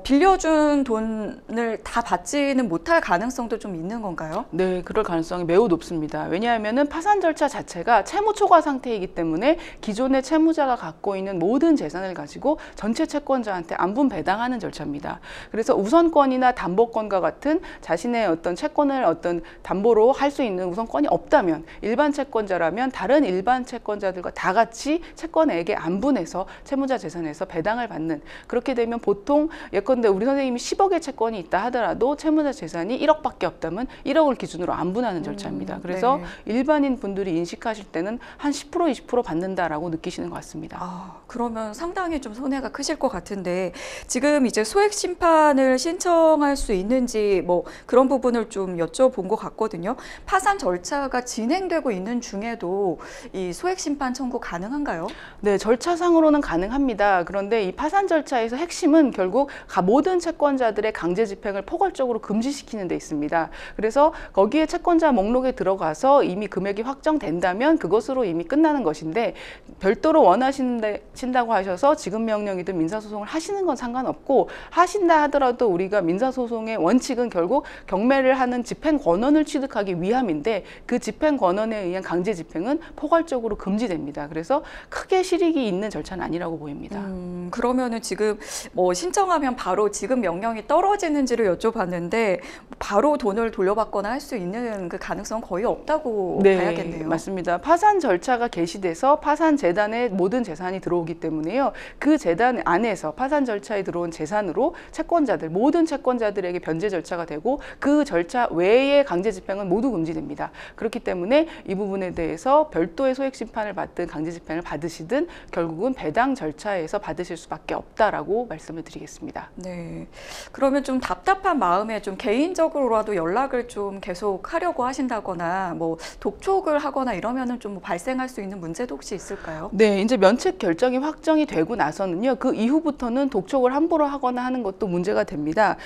Speaker 1: 빌려준 돈을 다 받지는 못할 가능성도 좀 있는 건가요?
Speaker 2: 네, 그럴 가능성이 매우 높습니다. 왜냐하면은 파산 절차 자체가 채무 초과 상태이기 때문에 기존의 채무자가 갖고 있는 모든 재산을 가지고 전체 채권자한테 안분 배당하는 절차입니다. 그래서 우선권이나 담보권과 같은 자신의 어떤 채권을 어떤 담보로 할 수 있는 우선권이 없다면 일반 채권자라면 다른 일반 채권자들과 다 같이 채권 채권액에 안분해서 채무자 재산에서 배당을 받는, 그렇게 되면 보통 예컨대 우리 선생님이 10억의 채권이 있다 하더라도 채무자 재산이 1억밖에 없다면 1억을 기준으로 안분하는 절차입니다. 그래서
Speaker 1: 네.
Speaker 2: 일반인 분들이 인식하실 때는 한 10% 20% 받는다라고 느끼시는 것 같습니다.
Speaker 1: 아, 그러면 상당히 좀 손해가 크실 것 같은데 지금 이제 소액 심판을 신청할 수 있는지 뭐 그런 부분을 좀 여쭤본 것 같거든요. 파산 절차가 진행되고 있는 중에도 이 소액 심판 청구 가능한가요?
Speaker 2: 네, 절차상으로는 가능합니다. 그런데 이 파산 절차에서 핵심은 결국 모든 채권자들의 강제 집행을 포괄적으로 금지시키는 데 있습니다. 그래서 거기에 채권자 목록에 들어가서 이미 금액이 확정된다면 그것으로 이미 끝나는 것인데, 별도로 원하신다고 하셔서 지급명령이든 민사소송을 하시는 건 상관없고, 하신다 하더라도 우리가 민사소송의 원칙은 결국 경매를 하는 집행 권한을 취득하기 위함인데, 그 집행 권한에 의한 강제 집행은 포괄적으로 금지됩니다. 그래서 크게 실익이 있는 절차는 아니라고 보입니다.
Speaker 1: 그러면은 지금 뭐 신청하면 바로 지급 명령이 떨어지는지를 여쭤봤는데 바로 돈을 돌려받거나 할 수 있는 그 가능성은 거의 없다고 봐야겠네요.
Speaker 2: 맞습니다. 파산 절차가 개시돼서 파산 재단에 모든 재산이 들어오기 때문에요. 그 재단 안에서 파산 절차에 들어온 재산으로 채권자들, 모든 채권자들에게 변제 절차가 되고, 그 절차 외의 강제 집행은 모두 금지됩니다. 그렇기 때문에 이 부분에 대해서 별도의 소액 심판을 받든 강제 집행을 받으시든 결국은 배당 절차에서 받으실 수밖에 없다라고 말씀을 드리겠습니다.
Speaker 1: 네. 그러면 좀 답답한 마음에 좀 개인적으로라도 연락을 좀 계속 하려고 하신다거나 뭐 독촉을 하거나 이러면은 좀 발생할 수 있는 문제도 혹시 있을까요?
Speaker 2: 네, 이제 면책 결정이 확정이 되고 나서는요, 그 이후부터는 독촉을 함부로 하거나 하는 것도 문제가 됩니다.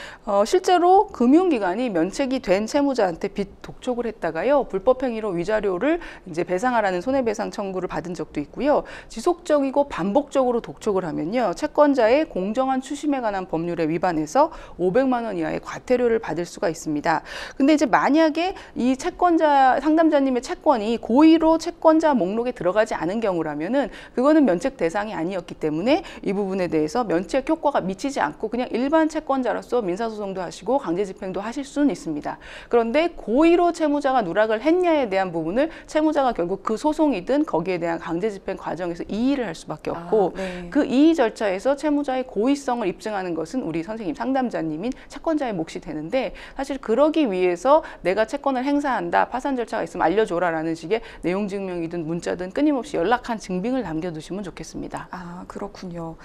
Speaker 2: 실제로 금융기관이 면책이 된 채무자한테 빚 독촉을 했다가요, 불법행위로 위자료를 이제 배상하라는 손해배상 청구를 받은 적도 있고요. 지속적이고 반복적으로 독촉을 하면요, 채권자의 공정한 추심에 관한 법률에 위반해서 500만 원 이하의 과태료를 받을 수가 있습니다. 근데 이제 만약에 이 채권자, 상담자님의 채권이 고의로 채권자 목록에 들어가지 않은 경우라면은 그거는 면책 대상이 아니었기 때문에 이 부분에 대해서 면책 효과가 미치지 않고 그냥 일반 채권자로서 민사소송도 하시고 강제 집행도 하실 수는 있습니다. 그런데 고의로 채무자가 누락을 했냐에 대한 부분을 채무자가 결국 그 소송이든 거기에 대한 강제 집행 과정에서 이의를 할 수밖에 없고,
Speaker 1: 네.
Speaker 2: 그 이의 절차에서 채무자의 고의성을 입증하는 것은 우리 선생님 상담자님인 채권자의 몫이 되는데, 사실 그러기 위해서 내가 채권을 행사한다, 파산 절차가 있으면 알려줘라라는 식의 내용 증명이든 문자든 끊임없이 연락한 증빙을 남겨두시면 좋겠습니다.
Speaker 1: 아, 그렇군요.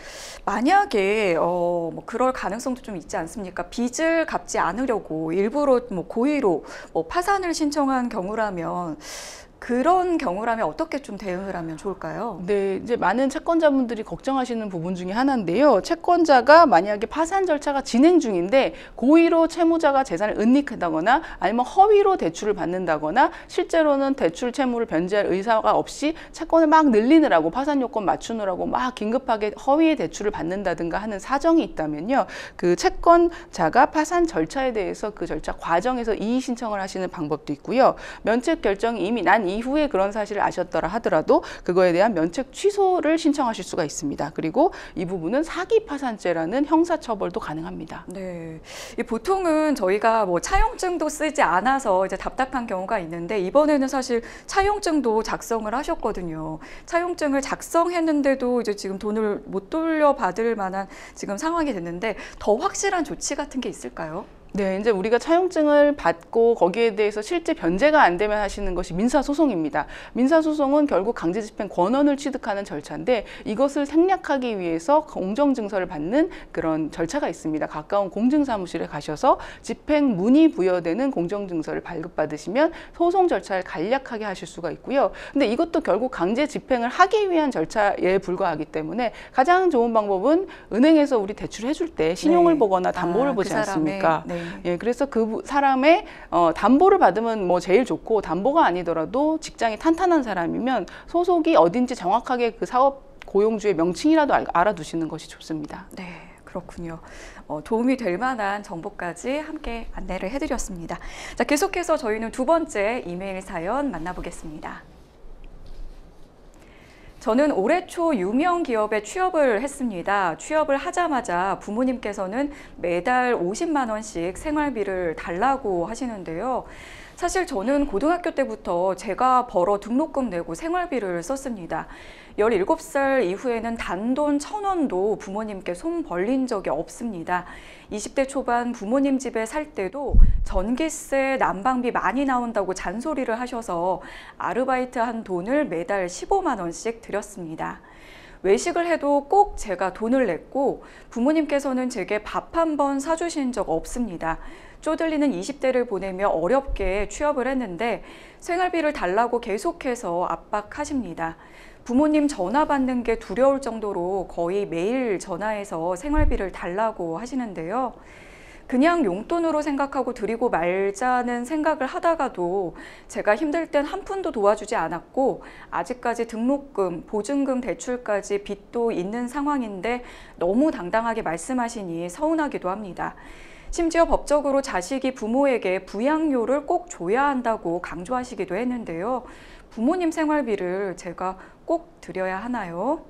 Speaker 1: 만약에 뭐 그럴 가능성도 좀 있지 않습니까? 빚을 갚지 않으려고 일부러 뭐 고의로 뭐 파산을 신청한 경우라면, 그런 경우라면 어떻게 좀 대응을 하면 좋을까요?
Speaker 2: 네, 이제 많은 채권자분들이 걱정하시는 부분 중에 하나인데요. 채권자가 만약에 파산 절차가 진행 중인데 고의로 채무자가 재산을 은닉하다거나 아니면 허위로 대출을 받는다거나 실제로는 대출 채무를 변제할 의사가 없이 채권을 막 늘리느라고 파산 요건 맞추느라고 막 긴급하게 허위의 대출을 받는다든가 하는 사정이 있다면요, 그 채권자가 파산 절차에 대해서 그 절차 과정에서 이의 신청을 하시는 방법도 있고요. 면책 결정이 이미 난 이후에 그런 사실을 아셨더라 하더라도 그거에 대한 면책 취소를 신청하실 수가 있습니다. 그리고 이 부분은 사기파산죄라는 형사처벌도 가능합니다.
Speaker 1: 네, 보통은 저희가 뭐 차용증도 쓰지 않아서 이제 답답한 경우가 있는데, 이번에는 사실 차용증도 작성을 하셨거든요. 차용증을 작성했는데도 이제 지금 돈을 못 돌려받을 만한 지금 상황이 됐는데, 더 확실한 조치 같은 게 있을까요?
Speaker 2: 네, 이제 우리가 차용증을 받고 거기에 대해서 실제 변제가 안 되면 하시는 것이 민사소송입니다. 민사소송은 결국 강제집행 권한을 취득하는 절차인데, 이것을 생략하기 위해서 공정증서를 받는 그런 절차가 있습니다. 가까운 공증사무실에 가셔서 집행문이 부여되는 공정증서를 발급받으시면 소송 절차를 간략하게 하실 수가 있고요. 근데 이것도 결국 강제집행을 하기 위한 절차에 불과하기 때문에 가장 좋은 방법은 은행에서 우리 대출을 해줄 때 신용을
Speaker 1: 네.
Speaker 2: 보거나 담보를 보지
Speaker 1: 그
Speaker 2: 않습니까?
Speaker 1: 네.
Speaker 2: 예, 그래서 그 사람의 담보를 받으면 뭐 제일 좋고, 담보가 아니더라도 직장이 탄탄한 사람이면 소속이 어딘지 정확하게 그 사업 고용주의 명칭이라도 알아두시는 것이 좋습니다.
Speaker 1: 네, 그렇군요. 도움이 될 만한 정보까지 함께 안내를 해드렸습니다. 자, 계속해서 저희는 두 번째 이메일 사연 만나보겠습니다. 저는 올해 초 유명 기업에 취업을 했습니다. 취업을 하자마자 부모님께서는 매달 50만 원씩 생활비를 달라고 하시는데요. 사실 저는 고등학교 때부터 제가 벌어 등록금 내고 생활비를 썼습니다. 17살 이후에는 단돈 1,000원도 부모님께 손 벌린 적이 없습니다. 20대 초반 부모님 집에 살 때도 전기세, 난방비 많이 나온다고 잔소리를 하셔서 아르바이트 한 돈을 매달 15만 원씩 드렸습니다. 외식을 해도 꼭 제가 돈을 냈고 부모님께서는 제게 밥 한 번 사주신 적 없습니다. 쪼들리는 20대를 보내며 어렵게 취업을 했는데 생활비를 달라고 계속해서 압박하십니다. 부모님 전화 받는 게 두려울 정도로 거의 매일 전화해서 생활비를 달라고 하시는데요. 그냥 용돈으로 생각하고 드리고 말자는 생각을 하다가도 제가 힘들 땐 한 푼도 도와주지 않았고 아직까지 등록금, 보증금 대출까지 빚도 있는 상황인데 너무 당당하게 말씀하시니 서운하기도 합니다. 심지어 법적으로 자식이 부모에게 부양료를 꼭 줘야 한다고 강조하시기도 했는데요. 부모님 생활비를 제가 꼭 드려야 하나요?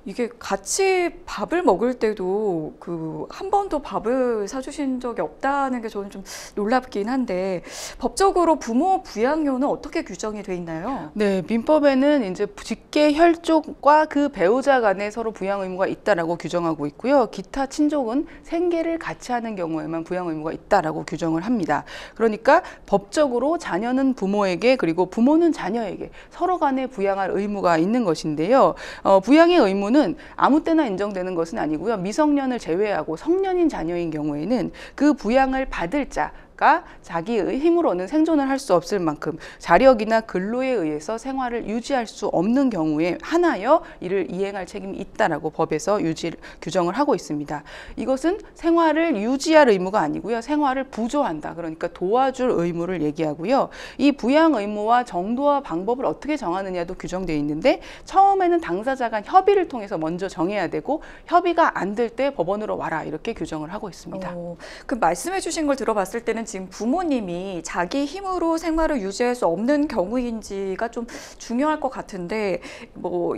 Speaker 1: 이게 같이 밥을 먹을 때도 한 번도 밥을 사주신 적이 없다는 게 저는 좀 놀랍긴 한데 법적으로 부모 부양료는 어떻게 규정이 돼 있나요?
Speaker 2: 네, 민법에는 이제 직계 혈족과 그 배우자 간에 서로 부양 의무가 있다라고 규정하고 있고요. 기타 친족은 생계를 같이 하는 경우에만 부양 의무가 있다라고 규정을 합니다. 그러니까 법적으로 자녀는 부모에게 그리고 부모는 자녀에게 서로 간에 부양할 의무가 있는 것인데요. 부양의 의무는 아무 때나 인정되는 것은 아니고요. 미성년을 제외하고 성년인 자녀인 경우에는 그 부양을 받을 자가 자기의 힘으로는 생존을 할 수 없을 만큼 자력이나 근로에 의해서 생활을 유지할 수 없는 경우에 한하여 이를 이행할 책임이 있다라고 법에서 규정을 하고 있습니다. 이것은 생활을 유지할 의무가 아니고요. 생활을 부조한다. 그러니까 도와줄 의무를 얘기하고요. 이 부양 의무와 정도와 방법을 어떻게 정하느냐도 규정되어 있는데 처음에는 당사자 간 협의를 통해서 먼저 정해야 되고 협의가 안 될 때 법원으로 와라 이렇게 규정을 하고 있습니다.
Speaker 1: 그 말씀해 주신 걸 들어봤을 때는 지금 부모님이 자기 힘으로 생활을 유지할 수 없는 경우인지가 좀 중요할 것 같은데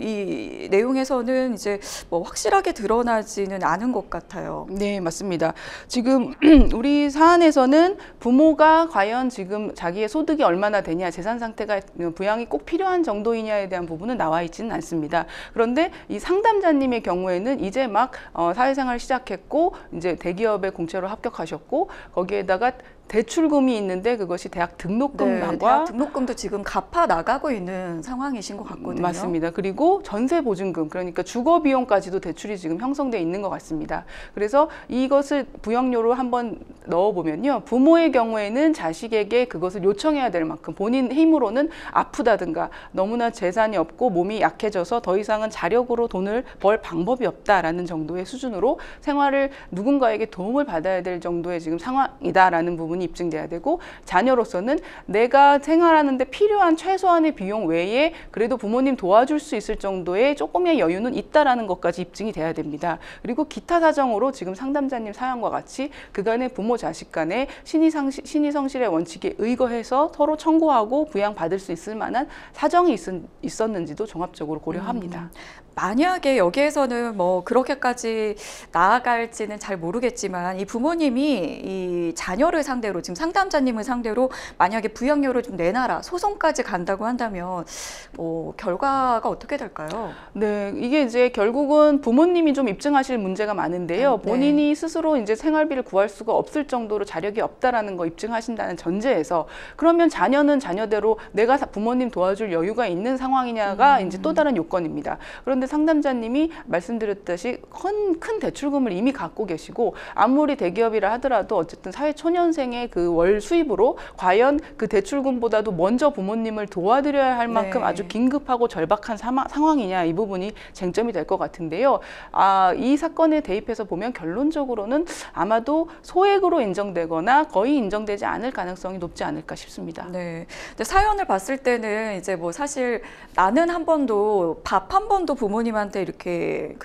Speaker 1: 이 내용에서는 이제 확실하게 드러나지는 않은 것 같아요.
Speaker 2: 네, 맞습니다. 지금 우리 사안에서는 부모가 과연 지금 자기의 소득이 얼마나 되냐, 재산 상태가 부양이 꼭 필요한 정도이냐에 대한 부분은 나와 있지는 않습니다. 그런데 이 상담자님의 경우에는 이제 막 사회생활 시작했고 이제 대기업에 공채로 합격하셨고 거기에다가 대출금이 있는데 그것이 대학 등록금과
Speaker 1: 대학 등록금도 지금 갚아 나가고 있는 상황이신 것 같거든요.
Speaker 2: 맞습니다. 그리고 전세 보증금 그러니까 주거 비용까지도 대출이 지금 형성돼 있는 것 같습니다. 그래서 이것을 부양료로 한번 넣어보면요. 부모의 경우에는 자식에게 그것을 요청해야 될 만큼 본인 힘으로는 아프다든가 너무나 재산이 없고 몸이 약해져서 더 이상은 자력으로 돈을 벌 방법이 없다라는 정도의 수준으로 생활을 누군가에게 도움을 받아야 될 정도의 지금 상황이다라는 부분이 입증돼야 되고 자녀로서는 내가 생활하는데 필요한 최소한의 비용 외에 그래도 부모님 도와줄 수 있을 정도의 조금의 여유는 있다라는 것까지 입증이 돼야 됩니다. 그리고 기타 사정으로 지금 상담자님 사연과 같이 그간의 부모 자식 간의 신의성실의 원칙에 의거해서 서로 청구하고 부양받을 수 있을 만한 사정이 있었는지도 종합적으로 고려합니다.
Speaker 1: 만약에 여기에서는 그렇게까지 나아갈지는 잘 모르겠지만 이 부모님이 이 자녀를 상대로 지금 상담자님을 상대로 만약에 부양료를 좀 내놔라 소송까지 간다고 한다면 결과가 어떻게 될까요?
Speaker 2: 네, 이게 이제 결국은 부모님이 좀 입증하실 문제가 많은데요. 본인이 스스로 이제 생활비를 구할 수가 없을 정도로 자력이 없다라는 거 입증하신다는 전제에서 그러면 자녀는 자녀대로 내가 부모님 도와줄 여유가 있는 상황이냐가 이제 또 다른 요건입니다. 그런데 상담자님이 말씀드렸듯이 큰 대출금을 이미 갖고 계시고 아무리 대기업이라 하더라도 어쨌든 사회초년생의 그 월 수입으로 과연 그 대출금보다도 먼저 부모님을 도와드려야 할 만큼 아주 긴급하고 절박한 상황이냐 이 부분이 쟁점이 될 것 같은데요. 이 사건에 대입해서 보면 결론적으로는 아마도 소액으로 인정되거나 거의 인정되지 않을 가능성이 높지 않을까 싶습니다.
Speaker 1: 네. 근데 사연을 봤을 때는 이제 사실 나는 한 번도 밥 한 번도 부모 부모님한테 이렇게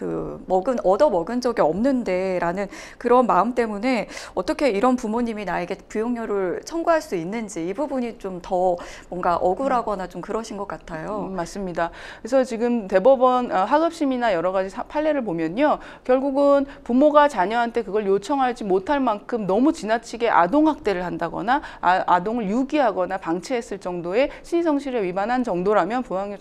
Speaker 1: 얻어 먹은 적이 없는데라는 그런 마음 때문에 어떻게 이런 부모님이 나에게 부용료를 청구할 수 있는지 이 부분이 좀 더 뭔가 억울하거나 좀 그러신 것 같아요.
Speaker 2: 맞습니다. 그래서 지금 대법원 하급심이나 여러 가지 판례를 보면요. 결국은 부모가 자녀한테 그걸 요청하지 못할 만큼 너무 지나치게 아동학대를 한다거나 아동을 유기하거나 방치했을 정도의 신의성실에 위반한 정도라면 부양료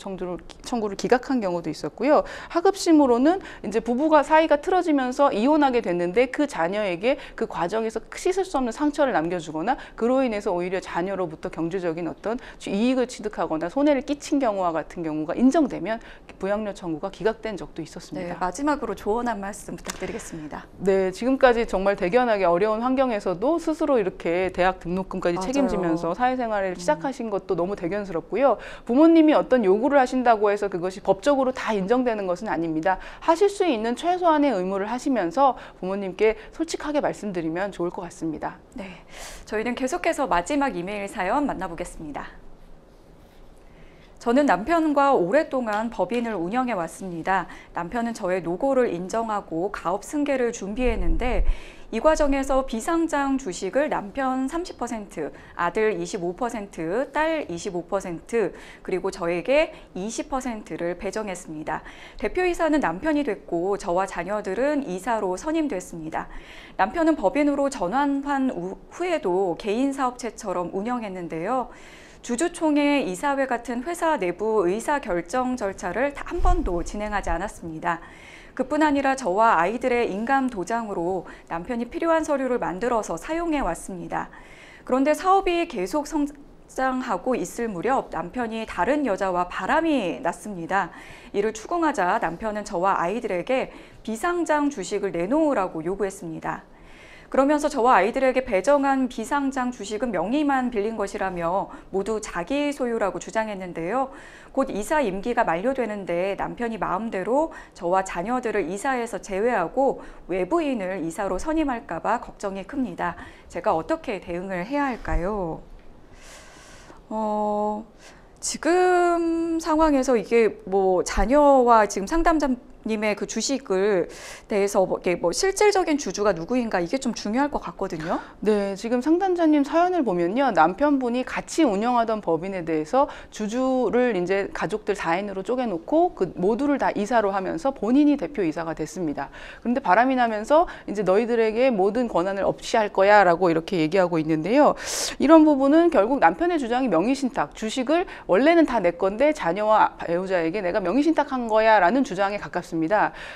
Speaker 2: 청구를 기각한 경우도 있었고요. 하급심으로는 이제 부부가 사이가 틀어지면서 이혼하게 됐는데 그 자녀에게 그 과정에서 씻을 수 없는 상처를 남겨주거나 그로 인해서 오히려 자녀로부터 경제적인 어떤 이익을 취득하거나 손해를 끼친 경우와 같은 경우가 인정되면 부양료 청구가 기각된 적도 있었습니다.
Speaker 1: 네, 마지막으로 조언 한 말씀 부탁드리겠습니다.
Speaker 2: 네, 지금까지 정말 대견하게 어려운 환경에서도 스스로 이렇게 대학 등록금까지
Speaker 1: 맞아요.
Speaker 2: 책임지면서 사회생활을 시작하신 것도 너무 대견스럽고요. 부모님이 어떤 요구를 하신다고 해서 그것이 법적으로 다 인정되는 것은 아닙니다. 하실 수 있는 최소한의 의무를 하시면서 부모님께 솔직하게 말씀드리면 좋을 것 같습니다.
Speaker 1: 네, 저희는 계속해서 마지막 이메일 사연 만나보겠습니다. 저는 남편과 오랫동안 법인을 운영해 왔습니다. 남편은 저의 노고를 인정하고 가업 승계를 준비했는데 이 과정에서 비상장 주식을 남편 30%, 아들 25%, 딸 25%, 그리고 저에게 20%를 배정했습니다. 대표이사는 남편이 됐고 저와 자녀들은 이사로 선임됐습니다. 남편은 법인으로 전환한 후에도 개인 사업체처럼 운영했는데요. 주주총회, 이사회 같은 회사 내부 의사 결정 절차를 한 번도 진행하지 않았습니다. 그뿐 아니라 저와 아이들의 인감 도장으로 남편이 필요한 서류를 만들어서 사용해 왔습니다. 그런데 사업이 계속 성장하고 있을 무렵 남편이 다른 여자와 바람이 났습니다. 이를 추궁하자 남편은 저와 아이들에게 비상장 주식을 내놓으라고 요구했습니다. 그러면서 저와 아이들에게 배정한 비상장 주식은 명의만 빌린 것이라며 모두 자기 소유라고 주장했는데요. 곧 이사 임기가 만료되는데 남편이 마음대로 저와 자녀들을 이사에서 제외하고 외부인을 이사로 선임할까 봐 걱정이 큽니다. 제가 어떻게 대응을 해야 할까요? 지금 상황에서 이게 뭐 자녀와 지금 상담자님의 그 주식을 대해서 실질적인 주주가 누구인가 이게 좀 중요할 것 같거든요.
Speaker 2: 네, 지금 상담자님 사연을 보면요. 남편분이 같이 운영하던 법인에 대해서 주주를 이제 가족들 4인으로 쪼개놓고 그 모두를 다 이사로 하면서 본인이 대표이사가 됐습니다. 그런데 바람이 나면서 이제 너희들에게 모든 권한을 없이할 거야 라고 이렇게 얘기하고 있는데요. 이런 부분은 결국 남편의 주장이 명의신탁, 주식을 원래는 다 내 건데 자녀와 배우자에게 내가 명의신탁한 거야 라는 주장에 가깝습니다.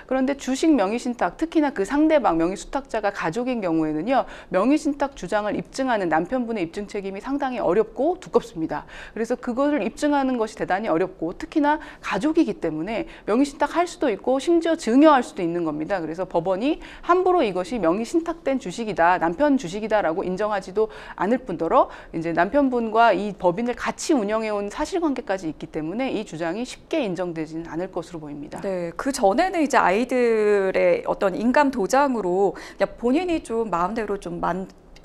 Speaker 2: 그런데 주식 명의신탁, 특히나 그 상대방 명의수탁자가 가족인 경우에는요. 명의신탁 주장을 입증하는 남편분의 입증 책임이 상당히 어렵고 두껍습니다. 그래서 그것을 입증하는 것이 대단히 어렵고 특히나 가족이기 때문에 명의신탁 할 수도 있고 심지어 증여할 수도 있는 겁니다. 그래서 법원이 함부로 이것이 명의신탁된 주식이다, 남편 주식이다라고 인정하지도 않을 뿐더러 이제 남편분과 이 법인을 같이 운영해온 사실관계까지 있기 때문에 이 주장이 쉽게 인정되지는 않을 것으로 보입니다.
Speaker 1: 네, 그 전에는 이제 아이들의 어떤 인감 도장으로 그냥 본인이 좀 마음대로 좀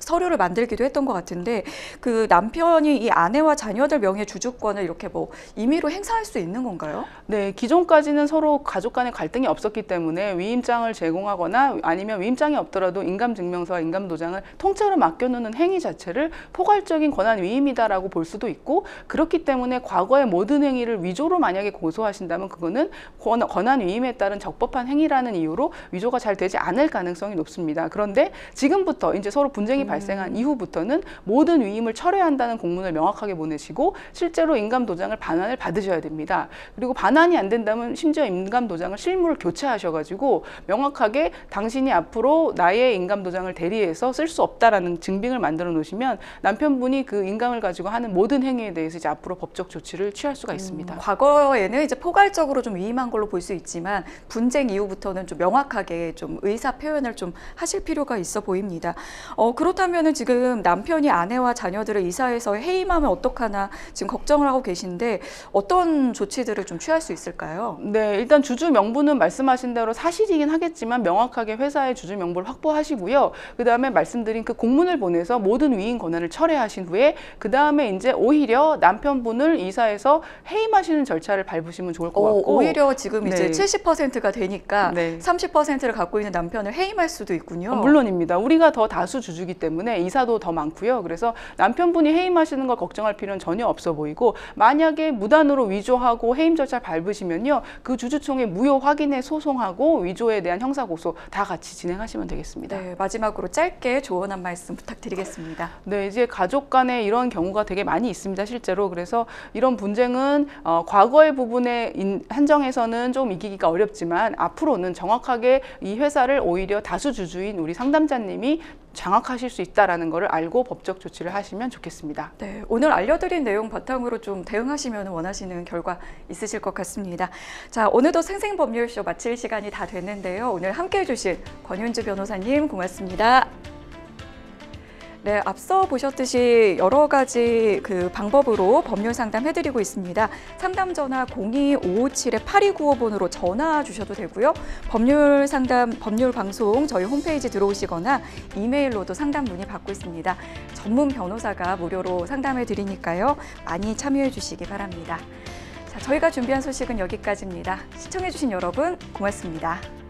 Speaker 1: 서류를 만들기도 했던 것 같은데 그 남편이 이 아내와 자녀들 명의 주주권을 이렇게 뭐 임의로 행사할 수 있는 건가요?
Speaker 2: 네, 기존까지는 서로 가족 간의 갈등이 없었기 때문에 위임장을 제공하거나 아니면 위임장이 없더라도 인감증명서와 인감도장을 통째로 맡겨놓는 행위 자체를 포괄적인 권한 위임이다라고 볼 수도 있고 그렇기 때문에 과거의 모든 행위를 위조로 만약에 고소하신다면 그거는 권한 위임에 따른 적법한 행위라는 이유로 위조가 잘 되지 않을 가능성이 높습니다. 그런데 지금부터 이제 서로 분쟁이 발생한 이후부터는 모든 위임을 철회한다는 공문을 명확하게 보내시고 실제로 인감도장을 반환을 받으셔야 됩니다. 그리고 반환이 안 된다면 심지어 인감도장을 실물을 교체하셔가지고 명확하게 당신이 앞으로 나의 인감도장을 대리해서 쓸 수 없다라는 증빙을 만들어 놓으시면 남편분이 그 인감을 가지고 하는 모든 행위에 대해서 이제 앞으로 법적 조치를 취할 수가 있습니다.
Speaker 1: 과거에는 이제 포괄적으로 좀 위임한 걸로 볼 수 있지만 분쟁 이후부터는 좀 명확하게 좀 의사 표현을 좀 하실 필요가 있어 보입니다. 그렇다면 그렇다면은 지금 남편이 아내와 자녀들을 이사해서 해임하면 어떡하나 지금 걱정을 하고 계신데 어떤 조치들을 좀 취할 수 있을까요?
Speaker 2: 네, 일단 주주 명부는 말씀하신 대로 사실이긴 하겠지만 명확하게 회사의 주주 명부를 확보하시고요. 그다음에 말씀드린 그 공문을 보내서 모든 위임 권한을 철회하신 후에 그다음에 이제 오히려 남편분을 이사해서 해임하시는 절차를 밟으시면 좋을 것 같고
Speaker 1: 오히려 지금 이제
Speaker 2: 네.
Speaker 1: 70%가 되니까
Speaker 2: 네.
Speaker 1: 30%를 갖고 있는 남편을 해임할 수도 있군요.
Speaker 2: 물론입니다. 우리가 더 다수 주주기 때문에 이사도 더 많고요. 그래서 남편분이 해임하시는 걸 걱정할 필요는 전혀 없어 보이고 만약에 무단으로 위조하고 해임 절차 밟으시면요. 그 주주총회 무효 확인에 소송하고 위조에 대한 형사고소 다 같이 진행하시면 되겠습니다.
Speaker 1: 네, 마지막으로 짧게 조언 한 말씀 부탁드리겠습니다.
Speaker 2: 네, 이제 가족 간에 이런 경우가 되게 많이 있습니다, 실제로. 그래서 이런 분쟁은 과거의 부분에 한정해서는 좀 이기기가 어렵지만 앞으로는 정확하게 이 회사를 오히려 다수 주주인 우리 상담자님이 장악하실 수 있다는 것을 알고 법적 조치를 하시면 좋겠습니다.
Speaker 1: 네, 오늘 알려드린 내용 바탕으로 좀 대응하시면 원하시는 결과 있으실 것 같습니다. 자, 오늘도 생생법률쇼 마칠 시간이 다 됐는데요. 오늘 함께해 주신 권윤주 변호사님 고맙습니다. 네, 앞서 보셨듯이 여러 가지 그 방법으로 법률 상담 해드리고 있습니다. 상담 전화 02-557-8295번으로 전화 주셔도 되고요. 법률 상담, 법률 방송 저희 홈페이지 들어오시거나 이메일로도 상담 문의 받고 있습니다. 전문 변호사가 무료로 상담해 드리니까요. 많이 참여해 주시기 바랍니다. 자, 저희가 준비한 소식은 여기까지입니다. 시청해 주신 여러분 고맙습니다.